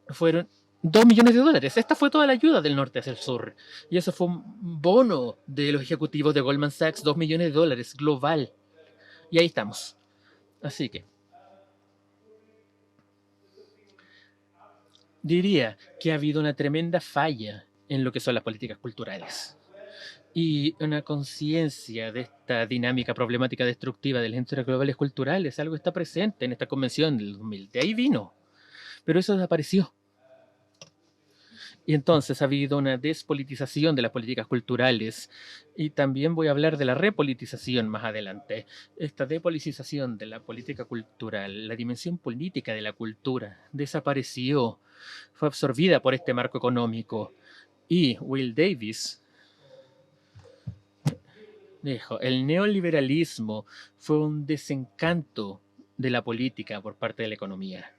fueron $2 millones. Esta fue toda la ayuda del norte hacia el sur. Y eso fue un bono de los ejecutivos de Goldman Sachs, $2 millones global. Y ahí estamos. Así que diría que ha habido una tremenda falla en lo que son las políticas culturales. Y una conciencia de esta dinámica problemática destructiva de las industrias globales culturales, algo está presente en esta convención del 2000. De ahí vino, pero eso desapareció. Y entonces ha habido una despolitización de las políticas culturales, y también voy a hablar de la repolitización más adelante. Esta depolitización de la política cultural, la dimensión política de la cultura, desapareció, fue absorbida por este marco económico. Y Will Davis dijo, el neoliberalismo fue un desencanto de la política por parte de la economía.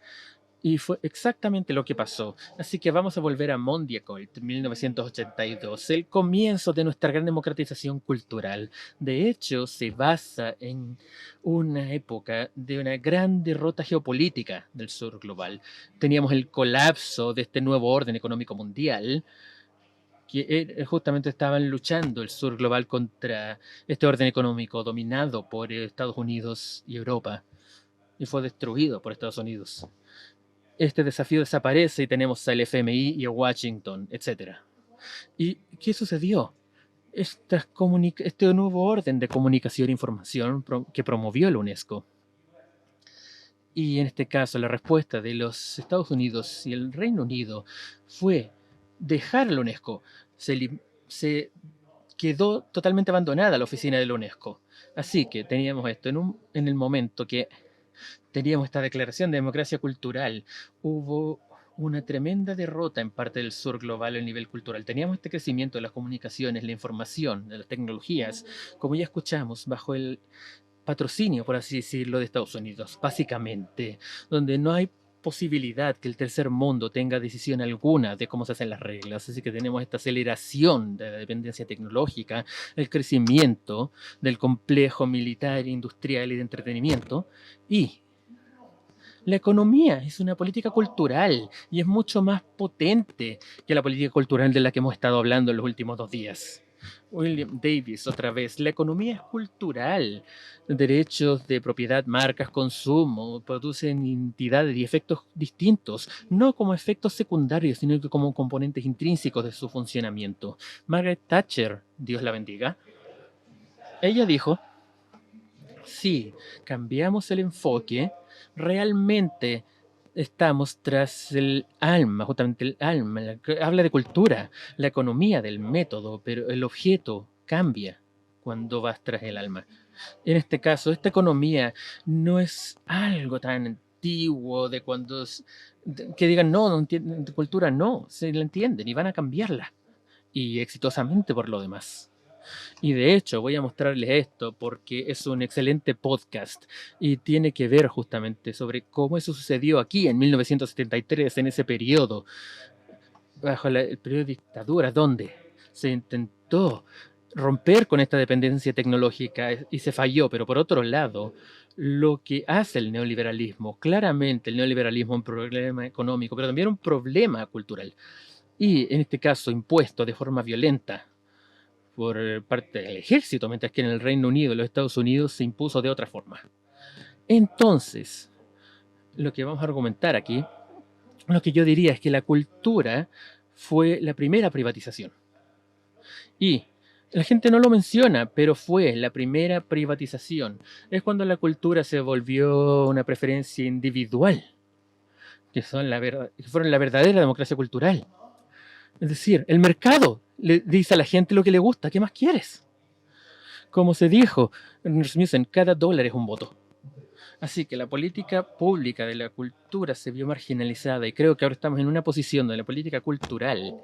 Y fue exactamente lo que pasó. Así que vamos a volver a Mondiacourt, 1982, el comienzo de nuestra gran democratización cultural. De hecho, se basa en una época de una gran derrota geopolítica del sur global. Teníamos el colapso de este nuevo orden económico mundial, que justamente estaban luchando el sur global contra este orden económico dominado por Estados Unidos y Europa, y fue destruido por Estados Unidos. Este desafío desaparece y tenemos al FMI y a Washington, etc. ¿Y qué sucedió? Este nuevo orden de comunicación e información que promovió la UNESCO. Y en este caso la respuesta de los Estados Unidos y el Reino Unido fue dejar la UNESCO. Se quedó totalmente abandonada la oficina de la UNESCO. Así que teníamos esto en el momento que teníamos esta declaración de democracia cultural. Hubo una tremenda derrota en parte del sur global a nivel cultural. Teníamos este crecimiento de las comunicaciones, la información, de las tecnologías, como ya escuchamos, bajo el patrocinio, por así decirlo, de Estados Unidos, básicamente, donde no hay posibilidad que el tercer mundo tenga decisión alguna de cómo se hacen las reglas. Así que tenemos esta aceleración de la dependencia tecnológica, el crecimiento del complejo militar, industrial y de entretenimiento. Y la economía es una política cultural y es mucho más potente que la política cultural de la que hemos estado hablando en los últimos 2 días. William Davis, otra vez. La economía es cultural. Derechos de propiedad, marcas, consumo, producen entidades y efectos distintos, no como efectos secundarios, sino que como componentes intrínsecos de su funcionamiento. Margaret Thatcher, Dios la bendiga, ella dijo, si cambiamos el enfoque, realmente estamos tras el alma, justamente el alma. Habla de cultura, la economía del método, pero el objeto cambia cuando vas tras el alma. En este caso, esta economía no es algo tan antiguo de cuando que digan no, no entienden cultura, no, se la entienden y van a cambiarla y exitosamente por lo demás. Y de hecho voy a mostrarles esto porque es un excelente podcast y tiene que ver justamente sobre cómo eso sucedió aquí en 1973, en ese periodo, bajo el periodo de dictadura, donde se intentó romper con esta dependencia tecnológica y se falló, pero por otro lado, lo que hace el neoliberalismo, claramente el neoliberalismo es un problema económico, pero también un problema cultural, y en este caso impuesto de forma violenta por parte del ejército, mientras que en el Reino Unido y los Estados Unidos se impuso de otra forma. Entonces, lo que vamos a argumentar aquí, lo que yo diría es que la cultura fue la primera privatización. Y la gente no lo menciona, pero fue la primera privatización. Es cuando la cultura se volvió una preferencia individual, que fueron la verdadera democracia cultural. Es decir, el mercado le dice a la gente lo que le gusta, ¿qué más quieres? Como se dijo en Rasmussen, cada dólar es un voto. Así que la política pública de la cultura se vio marginalizada y creo que ahora estamos en una posición donde la política cultural,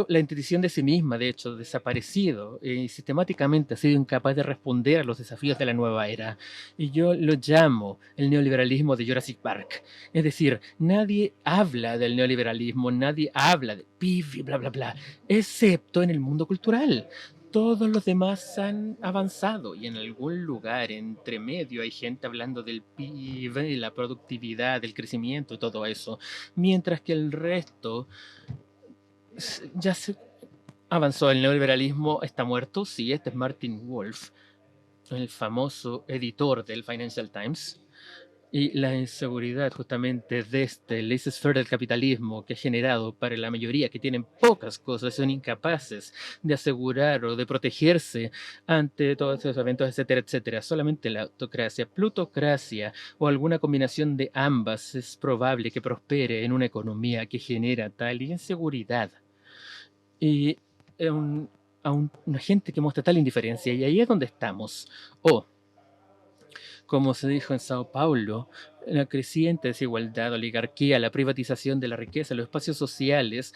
la intención de sí misma, de hecho, desaparecido y sistemáticamente ha sido incapaz de responder a los desafíos de la nueva era. Y yo lo llamo el neoliberalismo de Jurassic Park. Es decir, nadie habla del neoliberalismo, nadie habla de PIB y bla, bla, bla, excepto en el mundo cultural. Todos los demás han avanzado y en algún lugar entre medio hay gente hablando del PIB, la productividad, del crecimiento y todo eso, mientras que el resto ya se avanzó. El neoliberalismo está muerto. Sí, este es Martin Wolf, el famoso editor del Financial Times. Y la inseguridad justamente de este laissez-faire del capitalismo que ha generado para la mayoría que tienen pocas cosas, son incapaces de asegurar o de protegerse ante todos esos eventos, etcétera, etcétera. Solamente la autocracia, plutocracia o alguna combinación de ambas es probable que prospere en una economía que genera tal inseguridad y una gente que muestra tal indiferencia, y ahí es donde estamos. O, como se dijo en Sao Paulo, la creciente desigualdad, oligarquía, la privatización de la riqueza, los espacios sociales,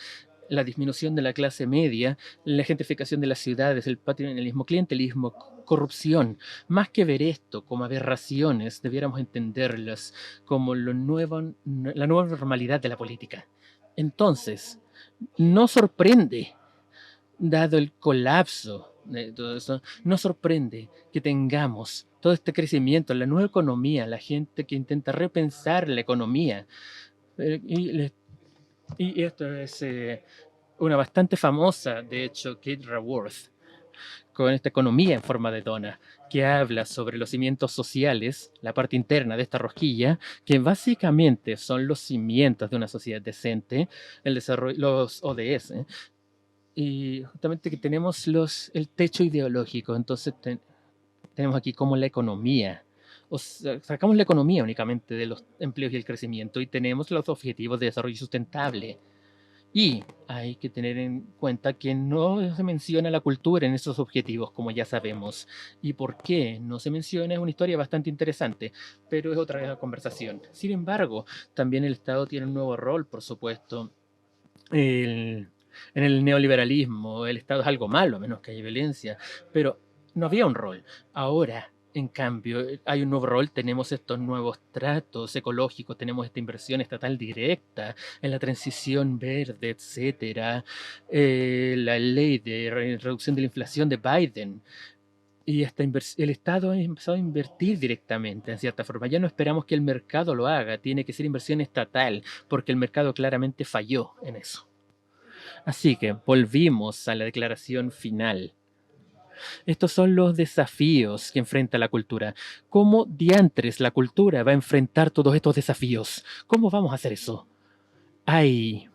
la disminución de la clase media, la gentrificación de las ciudades, el patrimonialismo, clientelismo, corrupción. Más que ver esto como aberraciones, debiéramos entenderlas como la nueva normalidad de la política. Entonces, no sorprende, dado el colapso de todo eso, no sorprende que tengamos todo este crecimiento, la nueva economía, la gente que intenta repensar la economía. Y esto es una bastante famosa, de hecho, Kate Raworth, con esta economía en forma de dona, que habla sobre los cimientos sociales, la parte interna de esta rosquilla, que básicamente son los cimientos de una sociedad decente, el desarrollo, los ODS, y justamente que tenemos el techo ideológico. Entonces tenemos aquí como la economía, sacamos la economía únicamente de los empleos y el crecimiento y tenemos los objetivos de desarrollo sustentable. Y hay que tener en cuenta que no se menciona la cultura en esos objetivos, como ya sabemos. ¿Y por qué no se menciona? Es una historia bastante interesante, pero es otra conversación. Sin embargo, también el Estado tiene un nuevo rol, por supuesto. En el neoliberalismo, el Estado es algo malo, a menos que haya violencia, pero no había un rol. Ahora, en cambio, hay un nuevo rol, tenemos estos nuevos tratos ecológicos, tenemos esta inversión estatal directa en la transición verde, etcétera, la ley de reducción de la inflación de Biden. Y el Estado ha empezado a invertir directamente, en cierta forma. Ya no esperamos que el mercado lo haga, tiene que ser inversión estatal, porque el mercado claramente falló en eso. Así que volvimos a la declaración final. Estos son los desafíos que enfrenta la cultura. ¿Cómo diantres la cultura va a enfrentar todos estos desafíos? ¿Cómo vamos a hacer eso? Hay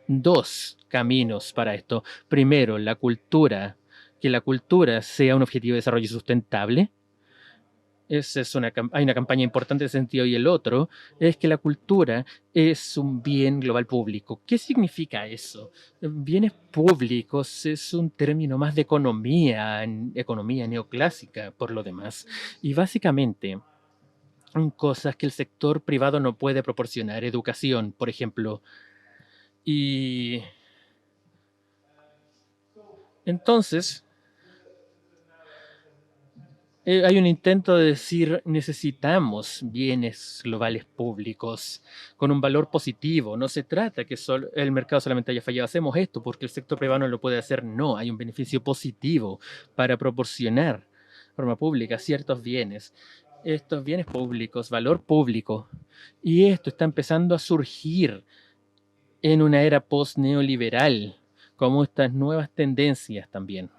dos caminos para esto. Primero, que la cultura sea un objetivo de desarrollo sustentable. Hay una campaña importante en ese sentido. Y el otro es que la cultura es un bien global público. ¿Qué significa eso? Bienes públicos es un término más de economía neoclásica, por lo demás. Y básicamente, cosas que el sector privado no puede proporcionar. Educación, por ejemplo. Y entonces, hay un intento de decir necesitamos bienes globales públicos con un valor positivo. No se trata que el mercado solamente haya fallado. Hacemos esto porque el sector privado no lo puede hacer. No, hay un beneficio positivo para proporcionar de forma pública ciertos bienes. Estos bienes públicos, valor público. Y esto está empezando a surgir en una era post-neoliberal, como estas nuevas tendencias también.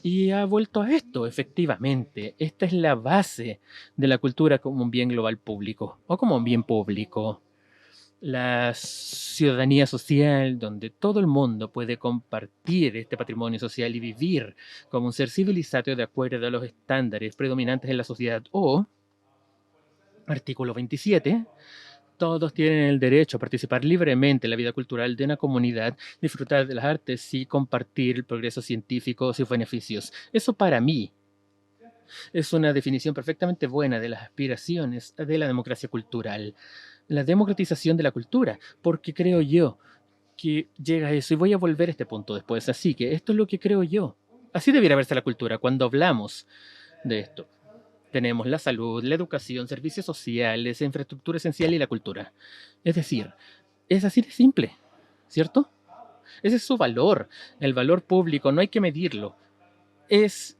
Y ha vuelto a esto, efectivamente. Esta es la base de la cultura como un bien global público, o como un bien público. La ciudadanía social, donde todo el mundo puede compartir este patrimonio social y vivir como un ser civilizado de acuerdo a los estándares predominantes en la sociedad. O, artículo 27, todos tienen el derecho a participar libremente en la vida cultural de una comunidad, disfrutar de las artes y compartir el progreso científico y sus beneficios. Eso para mí es una definición perfectamente buena de las aspiraciones de la democracia cultural, la democratización de la cultura, porque creo yo que llega a eso. Y voy a volver a este punto después. Así que esto es lo que creo yo. Así debiera verse la cultura cuando hablamos de esto. Tenemos la salud, la educación, servicios sociales, infraestructura esencial y la cultura. Es decir, es así de simple, ¿cierto? Ese es su valor, el valor público, no hay que medirlo.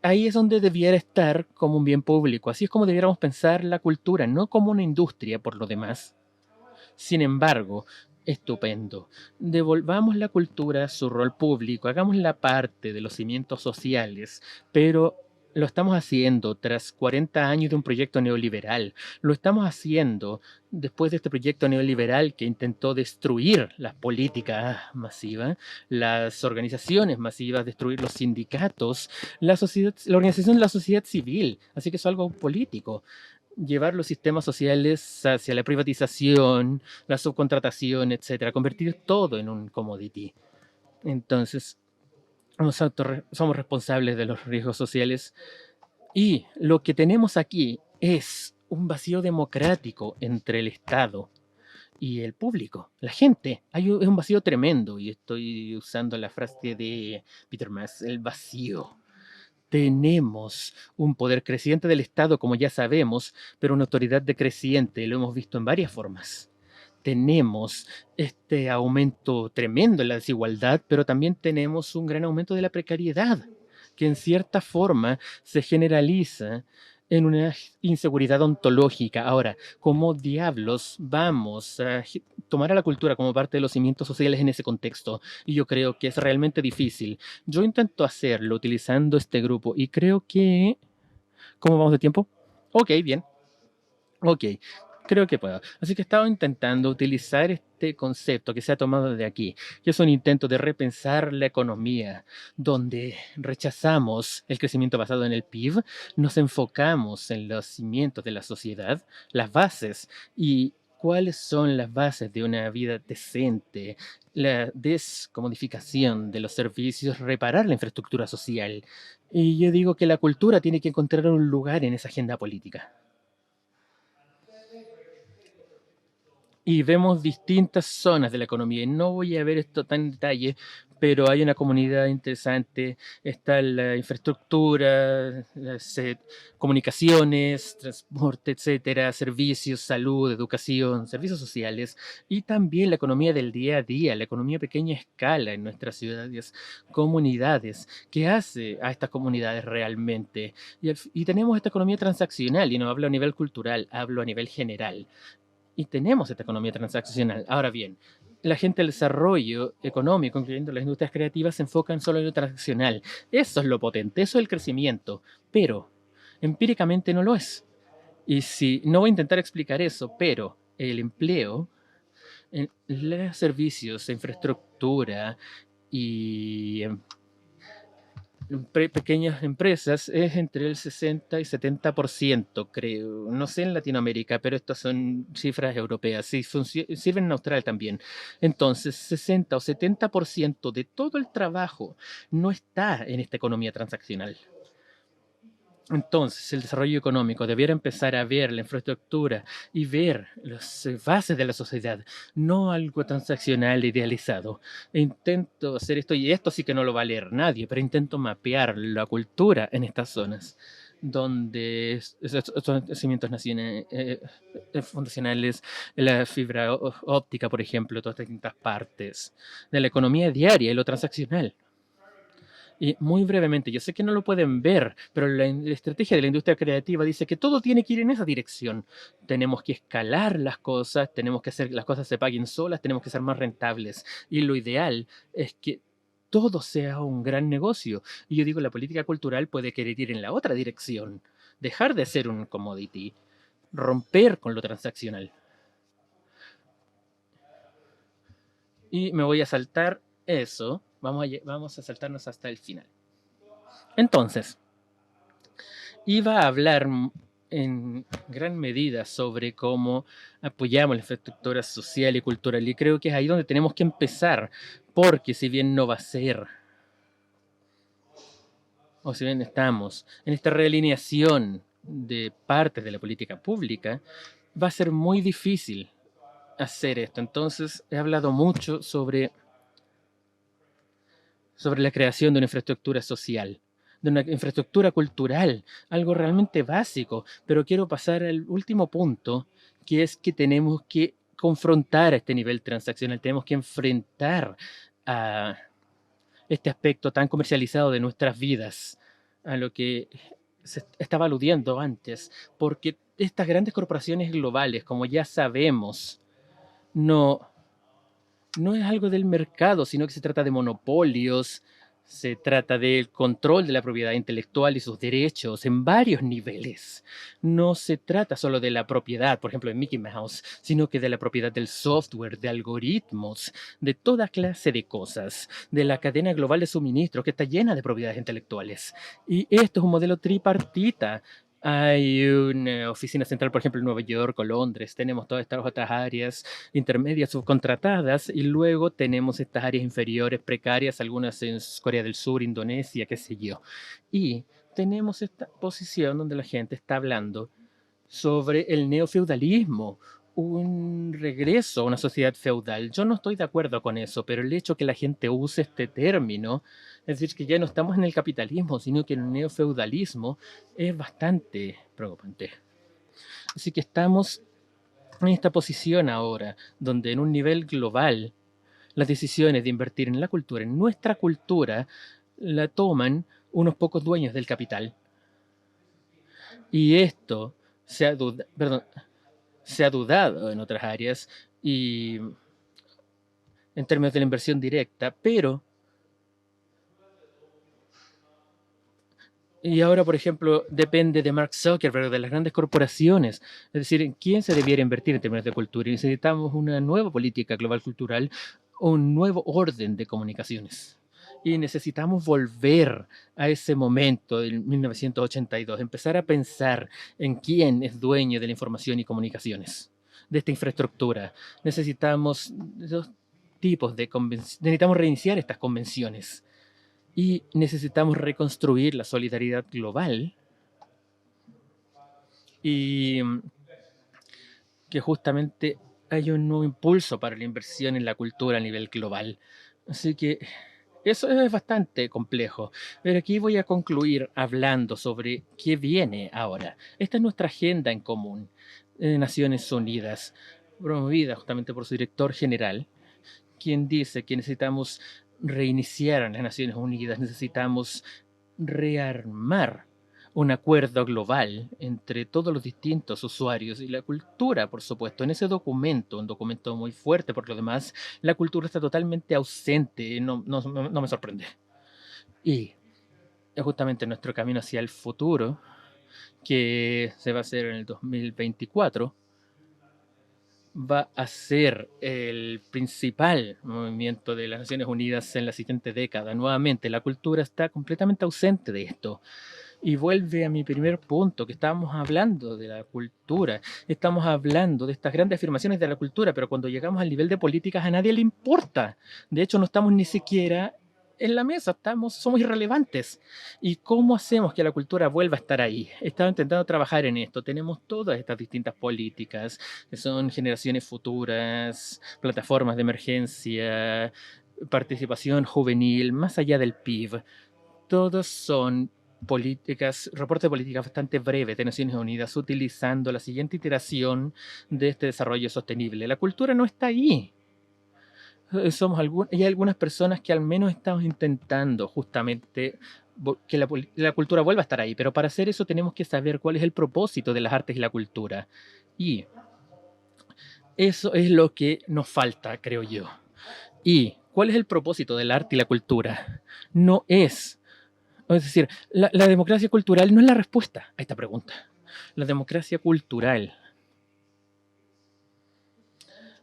Ahí es donde debiera estar como un bien público. Así es como debiéramos pensar la cultura, no como una industria por lo demás. Sin embargo, estupendo. Devolvamos la cultura a su rol público, hagamos la parte de los cimientos sociales, pero lo estamos haciendo tras 40 años de un proyecto neoliberal. Lo estamos haciendo después de este proyecto neoliberal que intentó destruir las políticas masivas, las organizaciones masivas, destruir los sindicatos, la organización de la sociedad civil. Así que es algo político. Llevar los sistemas sociales hacia la privatización, la subcontratación, etcétera, convertir todo en un commodity. Entonces, somos responsables de los riesgos sociales y lo que tenemos aquí es un vacío democrático entre el Estado y el público, la gente. Es un vacío tremendo y estoy usando la frase de Peter Maas, el vacío. Tenemos un poder creciente del Estado, como ya sabemos, pero una autoridad decreciente, lo hemos visto en varias formas. Tenemos este aumento tremendo en la desigualdad, pero también tenemos un gran aumento de la precariedad, que en cierta forma se generaliza en una inseguridad ontológica. Ahora, ¿cómo diablos vamos a tomar a la cultura como parte de los cimientos sociales en ese contexto? Y yo creo que es realmente difícil. Yo intento hacerlo utilizando este grupo y creo que... ¿Cómo vamos de tiempo? Ok, bien. Ok, creo que puedo. Así que he estado intentando utilizar este concepto que se ha tomado de aquí, que es un intento de repensar la economía, donde rechazamos el crecimiento basado en el PIB, nos enfocamos en los cimientos de la sociedad, las bases, y cuáles son las bases de una vida decente, la descomodificación de los servicios, reparar la infraestructura social. Y yo digo que la cultura tiene que encontrar un lugar en esa agenda política. Y vemos distintas zonas de la economía. Y no voy a ver esto tan en detalle, pero hay una comunidad interesante. Está la infraestructura, comunicaciones, transporte, etcétera, servicios, salud, educación, servicios sociales y también la economía del día a día, la economía a pequeña escala en nuestras ciudades, comunidades. ¿Qué hace a estas comunidades realmente? Y tenemos esta economía transaccional, y no hablo a nivel cultural, hablo a nivel general. Y tenemos esta economía transaccional. Ahora bien, la gente del desarrollo económico, incluyendo las industrias creativas, se enfocan solo en lo transaccional. Eso es lo potente, eso es el crecimiento, pero empíricamente no lo es. Y si no voy a intentar explicar eso, pero el empleo en los servicios, infraestructura y pequeñas empresas es entre el 60 y 70%, creo. No sé en Latinoamérica, pero estas son cifras europeas. Sí, sirven en Australia también. Entonces, 60 o 70% de todo el trabajo no está en esta economía transaccional. Entonces, el desarrollo económico debiera empezar a ver la infraestructura y ver las bases de la sociedad, no algo transaccional idealizado. E intento hacer esto, y esto sí que no lo va a leer nadie, pero intento mapear la cultura en estas zonas, donde estos cimientos fundacionales, la fibra óptica, por ejemplo, todas estas distintas partes de la economía diaria y lo transaccional. Y muy brevemente, yo sé que no lo pueden ver, pero la estrategia de la industria creativa dice que todo tiene que ir en esa dirección. Tenemos que escalar las cosas, tenemos que hacer que las cosas se paguen solas, tenemos que ser más rentables. Y lo ideal es que todo sea un gran negocio. Y yo digo, la política cultural puede querer ir en la otra dirección, dejar de ser un commodity, romper con lo transaccional. Y me voy a saltar eso. Vamos a saltarnos hasta el final. Entonces, iba a hablar en gran medida sobre cómo apoyamos la infraestructura social y cultural. Y creo que es ahí donde tenemos que empezar, porque si bien no va a ser, o si bien estamos en esta realineación de partes de la política pública, va a ser muy difícil hacer esto. Entonces, he hablado mucho sobre la creación de una infraestructura social, de una infraestructura cultural, algo realmente básico. Pero quiero pasar al último punto, que es que tenemos que confrontar este nivel transaccional, tenemos que enfrentar a este aspecto tan comercializado de nuestras vidas, a lo que se estaba aludiendo antes, porque estas grandes corporaciones globales, como ya sabemos, no es algo del mercado, sino que se trata de monopolios, se trata del control de la propiedad intelectual y sus derechos en varios niveles. No se trata solo de la propiedad, por ejemplo, en Mickey Mouse, sino que de la propiedad del software, de algoritmos, de toda clase de cosas, de la cadena global de suministro que está llena de propiedades intelectuales. Y esto es un modelo tripartita. Hay una oficina central, por ejemplo, en Nueva York o Londres. Tenemos todas estas otras áreas intermedias subcontratadas y luego tenemos estas áreas inferiores precarias, algunas en Corea del Sur, Indonesia, qué sé yo. Y tenemos esta posición donde la gente está hablando sobre el neofeudalismo, un regreso a una sociedad feudal. Yo no estoy de acuerdo con eso, pero el hecho que la gente use este término, es decir, que ya no estamos en el capitalismo, sino que en el neofeudalismo, es bastante preocupante. Así que estamos en esta posición ahora, donde en un nivel global, las decisiones de invertir en la cultura, en nuestra cultura, la toman unos pocos dueños del capital. Y esto se ha dudado en otras áreas y en términos de la inversión directa, pero y ahora, por ejemplo, depende de Mark Zuckerberg, de las grandes corporaciones, es decir, en quién se debiera invertir en términos de cultura. Y necesitamos una nueva política global cultural, un nuevo orden de comunicaciones. Y necesitamos volver a ese momento del 1982, empezar a pensar en quién es dueño de la información y comunicaciones, de esta infraestructura. Necesitamos dos tipos de necesitamos reiniciar estas convenciones y necesitamos reconstruir la solidaridad global y que justamente hay un nuevo impulso para la inversión en la cultura a nivel global. Así que eso es bastante complejo, pero aquí voy a concluir hablando sobre qué viene ahora. Esta es nuestra agenda en común de Naciones Unidas, promovida justamente por su director general, quien dice que necesitamos reiniciar a las Naciones Unidas, necesitamos rearmar un acuerdo global entre todos los distintos usuarios y la cultura, por supuesto. En ese documento, un documento muy fuerte por lo demás, la cultura está totalmente ausente, no me sorprende. Y justamente nuestro camino hacia el futuro, que se va a hacer en el 2024, va a ser el principal movimiento de las Naciones Unidas en la siguiente década. Nuevamente, la cultura está completamente ausente de esto. Y vuelve a mi primer punto, que estábamos hablando de la cultura, estamos hablando de estas grandes afirmaciones de la cultura, pero cuando llegamos al nivel de políticas a nadie le importa. De hecho, no estamos ni siquiera en la mesa, somos irrelevantes. ¿Y cómo hacemos que la cultura vuelva a estar ahí? He estado intentando trabajar en esto. Tenemos todas estas distintas políticas, que son generaciones futuras, plataformas de emergencia, participación juvenil, más allá del PIB. Todos son reportes de políticas bastante breves de Naciones Unidas utilizando la siguiente iteración de este desarrollo sostenible. La cultura no está ahí. Hay algunas personas que al menos estamos intentando justamente que la cultura vuelva a estar ahí, pero para hacer eso tenemos que saber cuál es el propósito de las artes y la cultura. Y eso es lo que nos falta, creo yo. ¿Y cuál es el propósito del arte y la cultura? Es decir, la democracia cultural no es la respuesta a esta pregunta. La democracia cultural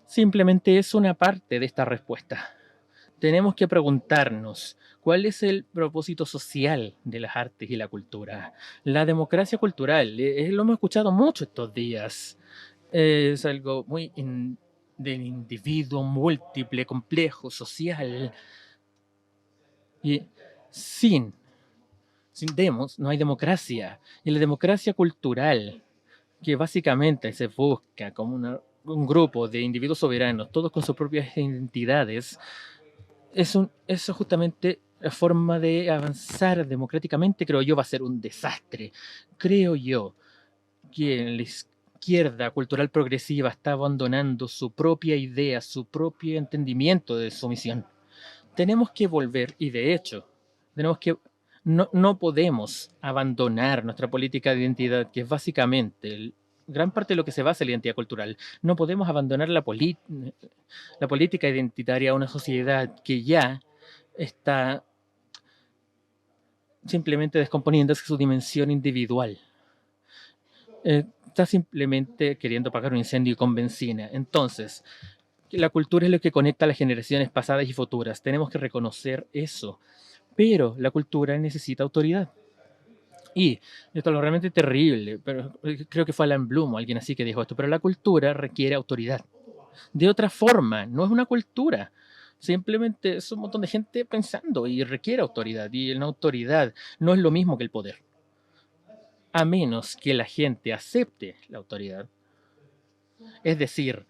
simplemente es una parte de esta respuesta. Tenemos que preguntarnos cuál es el propósito social de las artes y la cultura. La democracia cultural, lo hemos escuchado mucho estos días, es algo muy del individuo múltiple, complejo, social. Y sin demos, no hay democracia. Y la democracia cultural, que básicamente se busca como un grupo de individuos soberanos, todos con sus propias identidades, eso justamente la forma de avanzar democráticamente, creo yo, va a ser un desastre. Creo yo que la izquierda cultural progresiva está abandonando su propia idea, su propio entendimiento de su misión. Tenemos que volver, y de hecho, no podemos abandonar nuestra política de identidad, que es básicamente gran parte de lo que se basa en la identidad cultural. No podemos abandonar la política identitaria a una sociedad que ya está simplemente descomponiéndose su dimensión individual. Está simplemente queriendo apagar un incendio con benzina. Entonces, la cultura es lo que conecta a las generaciones pasadas y futuras. Tenemos que reconocer eso. Pero la cultura necesita autoridad. Y esto es lo realmente terrible, pero creo que fue Alan Bloom o alguien así que dijo esto, pero la cultura requiere autoridad. De otra forma, no es una cultura. Simplemente es un montón de gente pensando y requiere autoridad. Y la autoridad no es lo mismo que el poder. A menos que la gente acepte la autoridad. Es decir,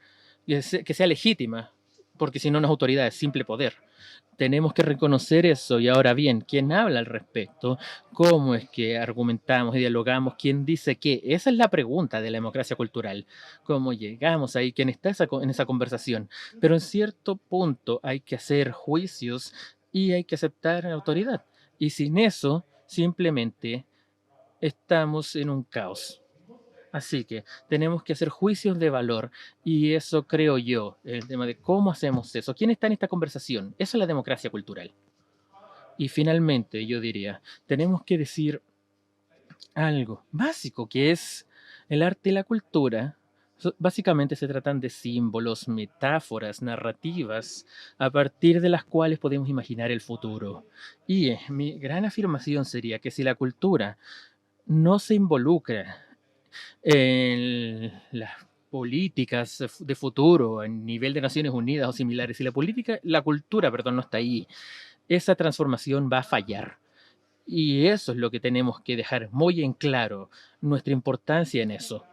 que sea legítima, porque si no, no es autoridad, es simple poder. Tenemos que reconocer eso. Y ahora bien, ¿quién habla al respecto? ¿Cómo es que argumentamos y dialogamos? ¿Quién dice qué? Esa es la pregunta de la democracia cultural. ¿Cómo llegamos ahí? ¿Quién está en esa conversación? Pero en cierto punto hay que hacer juicios y hay que aceptar la autoridad. Y sin eso, simplemente estamos en un caos. Así que tenemos que hacer juicios de valor y eso creo yo, el tema de cómo hacemos eso. ¿Quién está en esta conversación? Eso es la democracia cultural. Y finalmente yo diría, tenemos que decir algo básico que es el arte y la cultura. Básicamente se tratan de símbolos, metáforas, narrativas, a partir de las cuales podemos imaginar el futuro. Y mi gran afirmación sería que si la cultura no se involucra en las políticas de futuro, a nivel de Naciones Unidas o similares, si la cultura, perdón, no está ahí, esa transformación va a fallar. Y eso es lo que tenemos que dejar muy en claro, nuestra importancia en eso.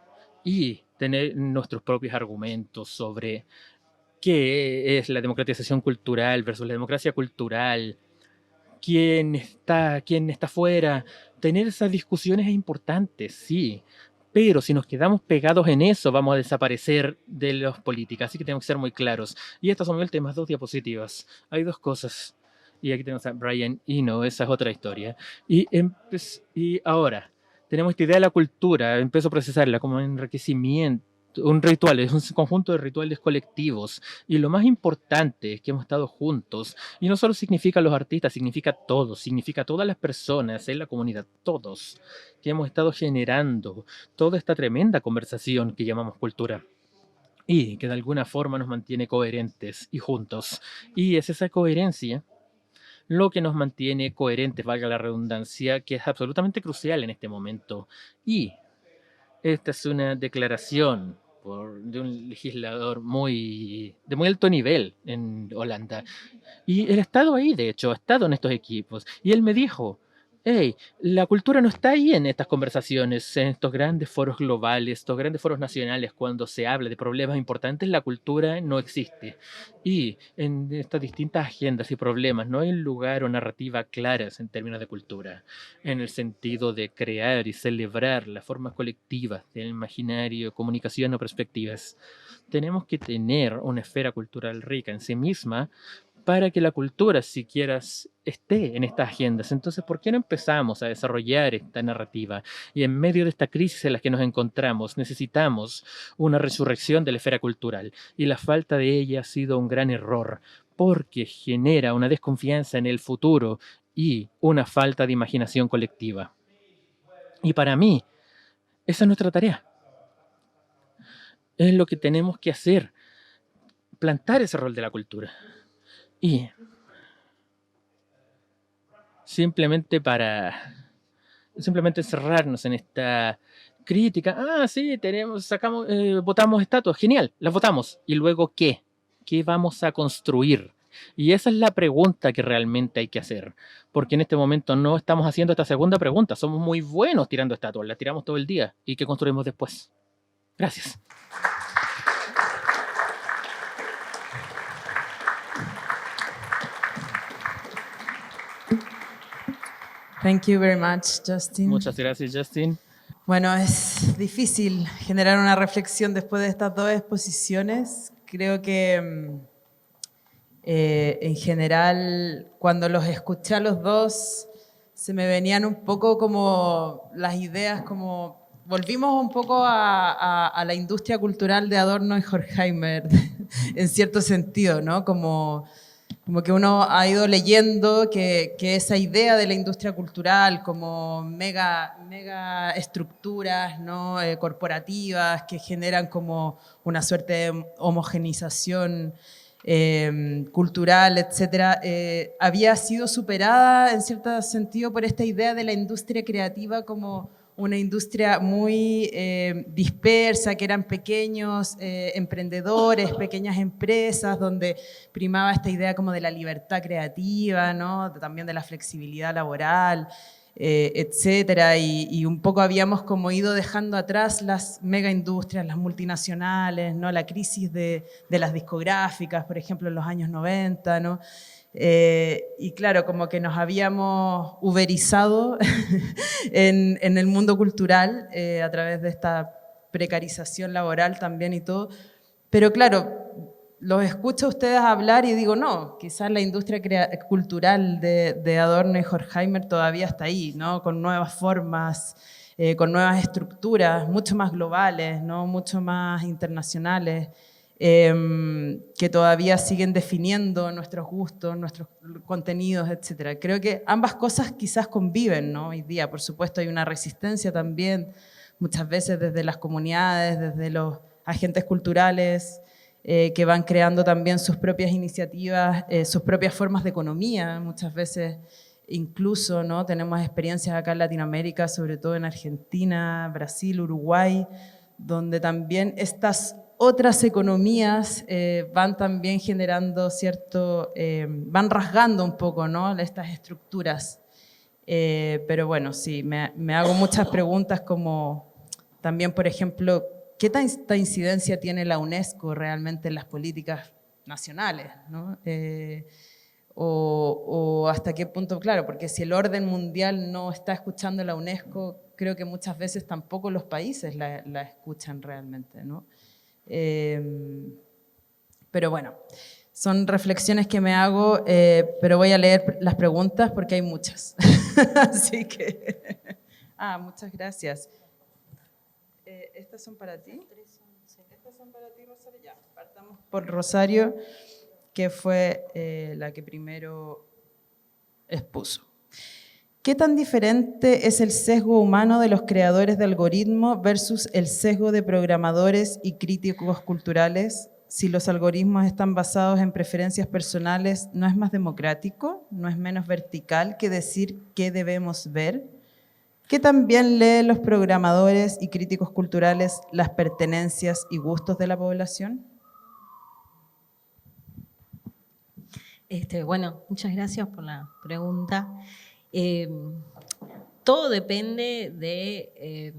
Y tener nuestros propios argumentos sobre qué es la democratización cultural versus la democracia cultural, quién está fuera. Tener esas discusiones es importante, sí. Pero si nos quedamos pegados en eso, vamos a desaparecer de las políticas. Así que tenemos que ser muy claros. Y estas son mis últimas 2 diapositivas. Hay 2 cosas. Y aquí tenemos a Brian Eno, esa es otra historia. Y ahora, tenemos esta idea de la cultura, empiezo a procesarla como enriquecimiento, un ritual, es un conjunto de rituales colectivos. Y lo más importante es que hemos estado juntos. Y no solo significa los artistas, significa todos, significa todas las personas en la comunidad, todos, que hemos estado generando toda esta tremenda conversación que llamamos cultura. Y que de alguna forma nos mantiene coherentes y juntos. Y es esa coherencia lo que nos mantiene coherentes, valga la redundancia, que es absolutamente crucial en este momento. Y esta es una declaración de un legislador de muy alto nivel en Holanda. Y él ha estado ahí, de hecho, ha estado en estos equipos. Y él me dijo, hey, la cultura no está ahí en estas conversaciones, en estos grandes foros globales, estos grandes foros nacionales, cuando se habla de problemas importantes, la cultura no existe. Y en estas distintas agendas y problemas no hay un lugar o narrativa claras en términos de cultura, en el sentido de crear y celebrar las formas colectivas del imaginario, comunicación o perspectivas. Tenemos que tener una esfera cultural rica en sí misma para que la cultura siquiera esté en estas agendas. Entonces, ¿por qué no empezamos a desarrollar esta narrativa? Y en medio de esta crisis en la que nos encontramos, necesitamos una resurrección de la esfera cultural. Y la falta de ella ha sido un gran error, porque genera una desconfianza en el futuro y una falta de imaginación colectiva. Y para mí, esa es nuestra tarea. Es lo que tenemos que hacer, plantar ese rol de la cultura. Y simplemente encerrarnos en esta crítica, sí, votamos estatuas, genial, las votamos. ¿Y luego qué? ¿Qué vamos a construir? Y esa es la pregunta que realmente hay que hacer, porque en este momento no estamos haciendo esta segunda pregunta, somos muy buenos tirando estatuas, las tiramos todo el día. ¿Y qué construimos después? Gracias. Thank you very much, Justin. Muchas gracias, Justin. Bueno, es difícil generar una reflexión después de estas dos exposiciones. Creo que en general, cuando los escuché a los dos, se me venían un poco como las ideas, como volvimos un poco a la industria cultural de Adorno y Horkheimer, en cierto sentido, ¿no? Como que uno ha ido leyendo que esa idea de la industria cultural como mega estructuras, ¿no? Corporativas que generan como una suerte de homogenización cultural, etcétera, había sido superada en cierto sentido por esta idea de la industria creativa como una industria muy dispersa, que eran pequeños emprendedores, pequeñas empresas, donde primaba esta idea como de la libertad creativa, ¿no? También de la flexibilidad laboral, etcétera, y un poco habíamos como ido dejando atrás las megaindustrias, las multinacionales, ¿no? La crisis de las discográficas, por ejemplo, en los años 90, ¿no? Y claro, como que nos habíamos uberizado en el mundo cultural a través de esta precarización laboral también y todo. Pero claro, los escucho a ustedes hablar y digo, no, quizás la industria cultural de Adorno y Horkheimer todavía está ahí, ¿no? Con nuevas formas, con nuevas estructuras, mucho más globales, ¿no? Mucho más internacionales. Que todavía siguen definiendo nuestros gustos, nuestros contenidos, etc. Creo que ambas cosas quizás conviven, ¿no? Hoy día, por supuesto, hay una resistencia también, muchas veces desde las comunidades, desde los agentes culturales, que van creando también sus propias iniciativas, sus propias formas de economía, muchas veces incluso, ¿no? Tenemos experiencias acá en Latinoamérica, sobre todo en Argentina, Brasil, Uruguay, donde también estas otras economías van también generando van rasgando un poco, ¿no? Estas estructuras. Pero bueno, sí, me hago muchas preguntas como también, por ejemplo, ¿qué tanta incidencia tiene la UNESCO realmente en las políticas nacionales, ¿no? O hasta qué punto, claro, porque si el orden mundial no está escuchando la UNESCO, creo que muchas veces tampoco los países la escuchan realmente, ¿no? Pero bueno, son reflexiones que me hago, pero voy a leer las preguntas porque hay muchas. Así que Muchas gracias. ¿Estas son para ti? Estas son para ti, Rosario. Ya, partamos por Rosario, que fue la que primero expuso. ¿Qué tan diferente es el sesgo humano de los creadores de algoritmos versus el sesgo de programadores y críticos culturales? Si los algoritmos están basados en preferencias personales, ¿no es más democrático? ¿No es menos vertical que decir qué debemos ver? ¿Qué también leen los programadores y críticos culturales las pertenencias y gustos de la población? Bueno, muchas gracias por la pregunta. Todo depende de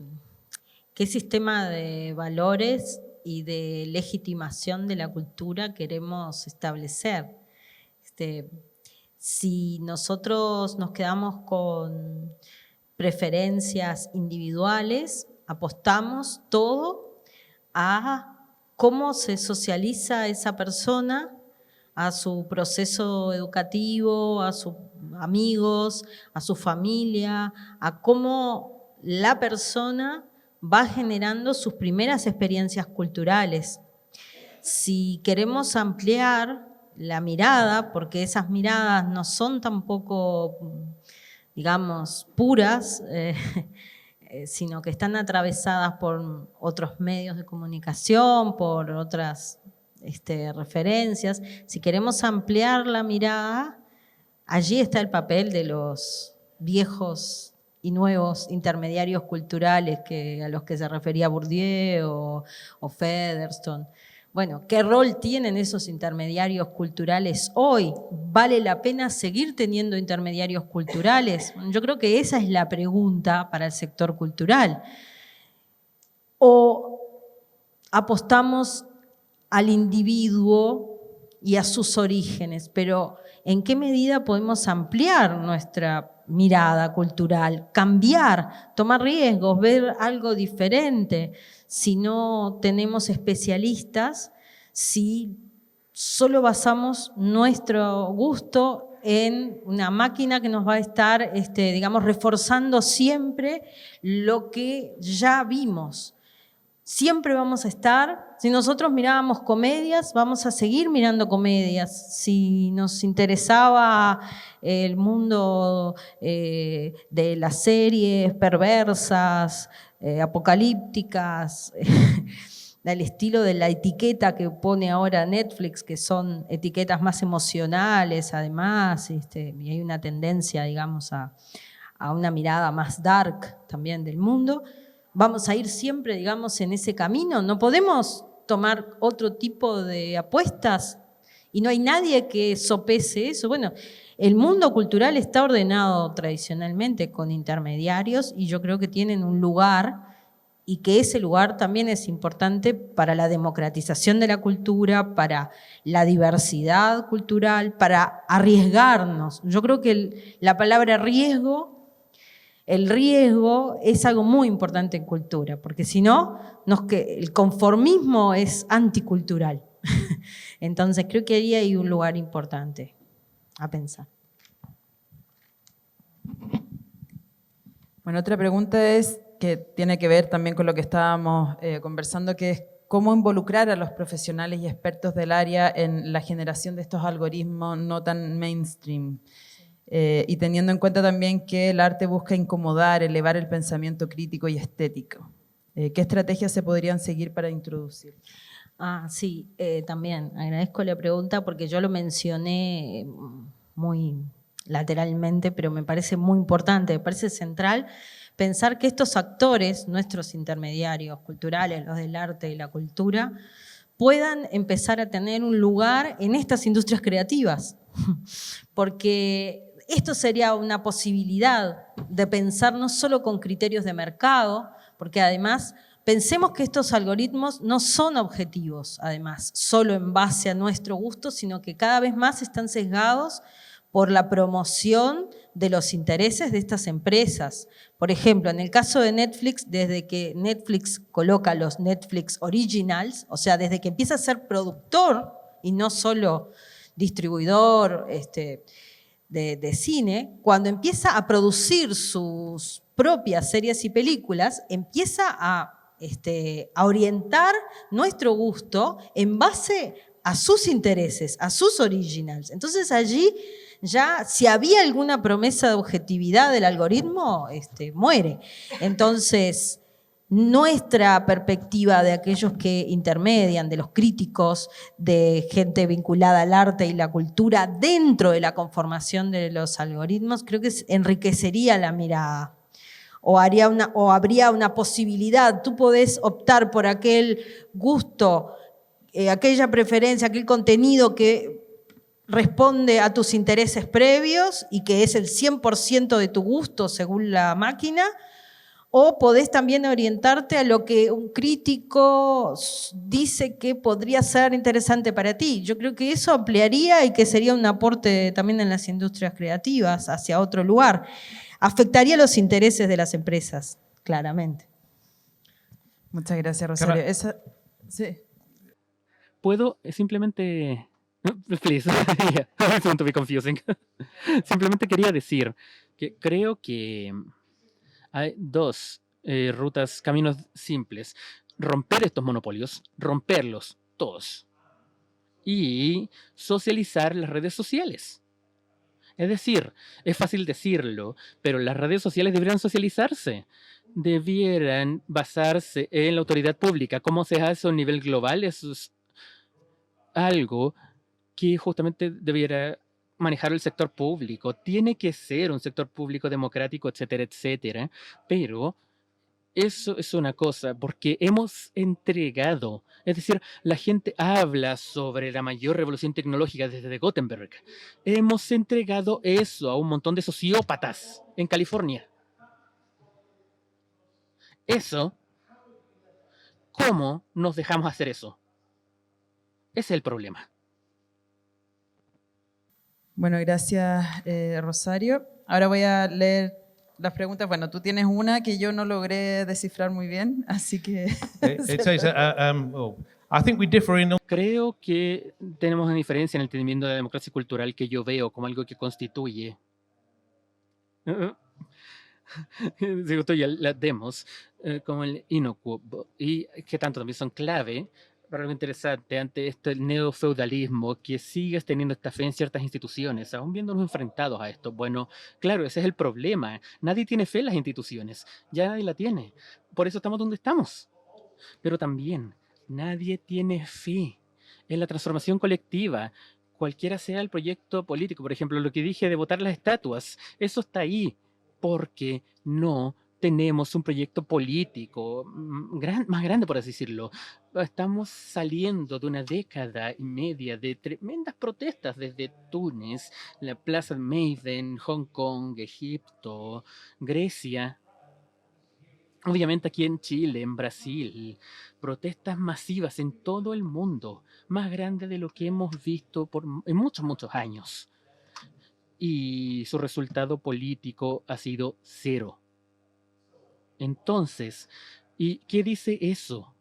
qué sistema de valores y de legitimación de la cultura queremos establecer. Si nosotros nos quedamos con preferencias individuales, apostamos todo a cómo se socializa esa persona, a su proceso educativo, a sus amigos, a su familia, a cómo la persona va generando sus primeras experiencias culturales. Si queremos ampliar la mirada, porque esas miradas no son tampoco, digamos, puras, sino que están atravesadas por otros medios de comunicación, por otras referencias. Si queremos ampliar la mirada, allí está el papel de los viejos y nuevos intermediarios culturales a los que se refería Bourdieu o Featherstone. Bueno, ¿qué rol tienen esos intermediarios culturales hoy? ¿Vale la pena seguir teniendo intermediarios culturales? Yo creo que esa es la pregunta para el sector cultural. ¿O apostamos al individuo y a sus orígenes? Pero ¿en qué medida podemos ampliar nuestra mirada cultural, cambiar, tomar riesgos, ver algo diferente? Si no tenemos especialistas, si solo basamos nuestro gusto en una máquina que nos va a estar, digamos, reforzando siempre lo que ya vimos. Siempre vamos a estar, si nosotros mirábamos comedias, vamos a seguir mirando comedias. Si nos interesaba el mundo de las series perversas, apocalípticas, del estilo de la etiqueta que pone ahora Netflix, que son etiquetas más emocionales además, y hay una tendencia, digamos, a una mirada más dark también del mundo. Vamos a ir siempre, digamos, en ese camino. No podemos tomar otro tipo de apuestas y no hay nadie que sopese eso. Bueno, el mundo cultural está ordenado tradicionalmente con intermediarios y yo creo que tienen un lugar y que ese lugar también es importante para la democratización de la cultura, para la diversidad cultural, para arriesgarnos. Yo creo que la palabra riesgo, el riesgo es algo muy importante en cultura, porque si no, el conformismo es anticultural. Entonces creo que ahí hay un lugar importante a pensar. Bueno, otra pregunta es que tiene que ver también con lo que estábamos conversando, que es cómo involucrar a los profesionales y expertos del área en la generación de estos algoritmos no tan mainstream. Y teniendo en cuenta también que el arte busca incomodar, elevar el pensamiento crítico y estético. ¿Qué estrategias se podrían seguir para introducir? Sí, también agradezco la pregunta porque yo lo mencioné muy lateralmente, pero me parece muy importante, me parece central pensar que estos actores, nuestros intermediarios culturales, los del arte y la cultura, puedan empezar a tener un lugar en estas industrias creativas, porque esto sería una posibilidad de pensar no solo con criterios de mercado, porque además pensemos que estos algoritmos no son objetivos, además, solo en base a nuestro gusto, sino que cada vez más están sesgados por la promoción de los intereses de estas empresas. Por ejemplo, en el caso de Netflix, desde que Netflix coloca los Netflix Originals, o sea, desde que empieza a ser productor y no solo distribuidor de cine, cuando empieza a producir sus propias series y películas, empieza a orientar nuestro gusto en base a sus intereses, a sus originals. Entonces allí ya, si había alguna promesa de objetividad del algoritmo, muere. Entonces, nuestra perspectiva de aquellos que intermedian, de los críticos, de gente vinculada al arte y la cultura dentro de la conformación de los algoritmos, creo que enriquecería la mirada. O habría una posibilidad, tú podés optar por aquel gusto, aquella preferencia, aquel contenido que responde a tus intereses previos y que es el 100% de tu gusto según la máquina, o podés también orientarte a lo que un crítico dice que podría ser interesante para ti. Yo creo que eso ampliaría y que sería un aporte también en las industrias creativas hacia otro lugar. Afectaría los intereses de las empresas, claramente. Muchas gracias, Rosario. Sí. Puedo simplemente... Please, yeah, I don't want to be confusing. Simplemente quería decir que creo que hay dos caminos simples. Romper estos monopolios, romperlos todos. Y socializar las redes sociales. Es decir, es fácil decirlo, pero las redes sociales deberían socializarse. Debieran basarse en la autoridad pública. ¿Cómo se hace a un nivel global? Eso es algo que justamente debiera manejar el sector público. Tiene que ser un sector público democrático, etcétera, etcétera. Pero eso es una cosa, porque hemos entregado, es decir, la gente habla sobre la mayor revolución tecnológica desde Gutenberg. Hemos entregado eso a un montón de sociópatas en California. Eso, ¿cómo nos dejamos hacer eso? Ese es el problema. Bueno, gracias, Rosario. Ahora voy a leer las preguntas. Bueno, tú tienes una que yo no logré descifrar muy bien, así que... It says, I think we differ in... Creo que tenemos una diferencia en el entendimiento de la democracia cultural que yo veo como algo que constituye... las demos, como el inocuo, y que tanto también son clave. Algo interesante ante este neofeudalismo, que sigues teniendo esta fe en ciertas instituciones, aún viéndonos enfrentados a esto. Bueno, claro, ese es el problema. Nadie tiene fe en las instituciones, ya nadie la tiene. Por eso estamos donde estamos. Pero también nadie tiene fe en la transformación colectiva, cualquiera sea el proyecto político. Por ejemplo, lo que dije de votar las estatuas, eso está ahí porque no tenemos un proyecto político más grande, por así decirlo. Estamos saliendo de una década y media de tremendas protestas desde Túnez, la Plaza de Maiden, Hong Kong, Egipto, Grecia. Obviamente aquí en Chile, en Brasil, protestas masivas en todo el mundo, más grandes de lo que hemos visto en muchos, muchos años. Y su resultado político ha sido cero. Entonces, ¿y qué dice eso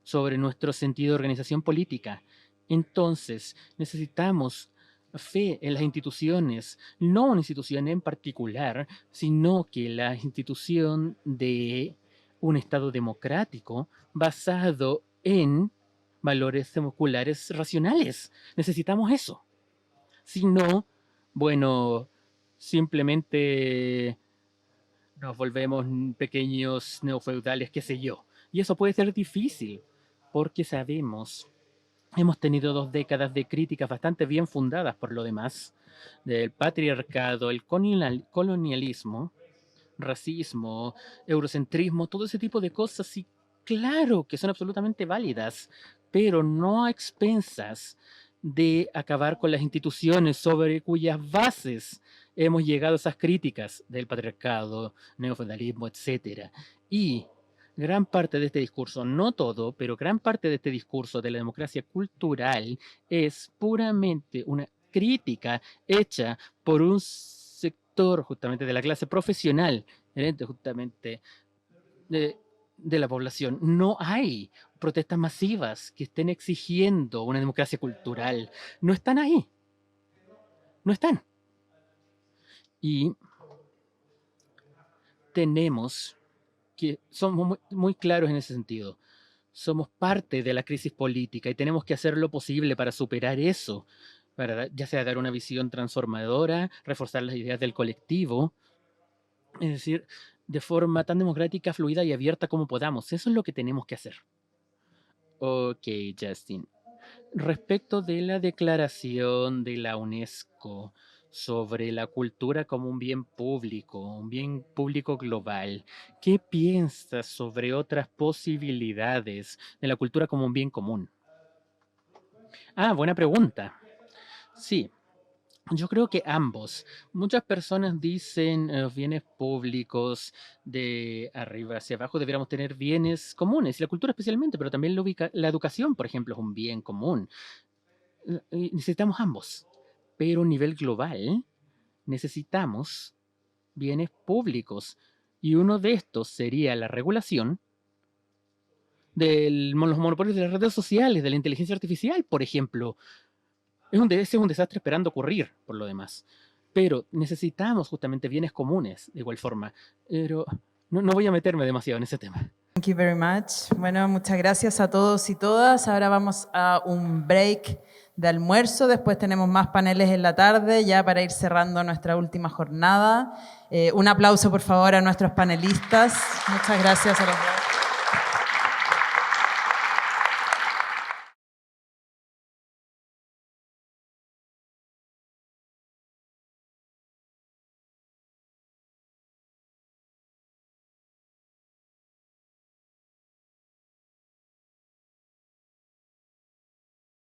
sobre nuestro sentido de organización política? Entonces, necesitamos fe en las instituciones, no una institución en particular, sino que la institución de un Estado democrático basado en valores democulares racionales. Necesitamos eso. Si no, bueno, simplemente nos volvemos pequeños neofeudales, qué sé yo. Y eso puede ser difícil, porque sabemos, hemos tenido 2 décadas de críticas bastante bien fundadas por lo demás, del patriarcado, el colonialismo, racismo, eurocentrismo, todo ese tipo de cosas, y claro que son absolutamente válidas, pero no a expensas de acabar con las instituciones sobre cuyas bases hemos llegado a esas críticas del patriarcado, neofeudalismo, etc. Y gran parte de este discurso, no todo, pero gran parte de este discurso de la democracia cultural es puramente una crítica hecha por un sector justamente de la clase profesional, justamente de la población. No hay protestas masivas que estén exigiendo una democracia cultural. No están ahí. No están. Y tenemos que, somos muy claros en ese sentido. Somos parte de la crisis política y tenemos que hacer lo posible para superar eso, para ya sea dar una visión transformadora, reforzar las ideas del colectivo, es decir, de forma tan democrática, fluida y abierta como podamos. Eso es lo que tenemos que hacer. Ok, Justin. Respecto de la declaración de la UNESCO sobre la cultura como un bien público global, ¿qué piensas sobre otras posibilidades de la cultura como un bien común? Ah, buena pregunta. Sí, yo creo que ambos. Muchas personas dicen bienes públicos de arriba hacia abajo, deberíamos tener bienes comunes, y la cultura especialmente, pero también la educación, por ejemplo, es un bien común. Y necesitamos ambos, pero a nivel global necesitamos bienes públicos, y uno de estos sería la regulación de los monopolios de las redes sociales, de la inteligencia artificial, por ejemplo. Ese es un desastre esperando ocurrir, por lo demás. Pero necesitamos justamente bienes comunes, de igual forma. Pero no voy a meterme demasiado en ese tema. Thank you very much. Bueno, muchas gracias a todos y todas. Ahora vamos a un break de almuerzo. Después tenemos más paneles en la tarde, ya para ir cerrando nuestra última jornada. Un aplauso, por favor, a nuestros panelistas. Muchas gracias a los dos.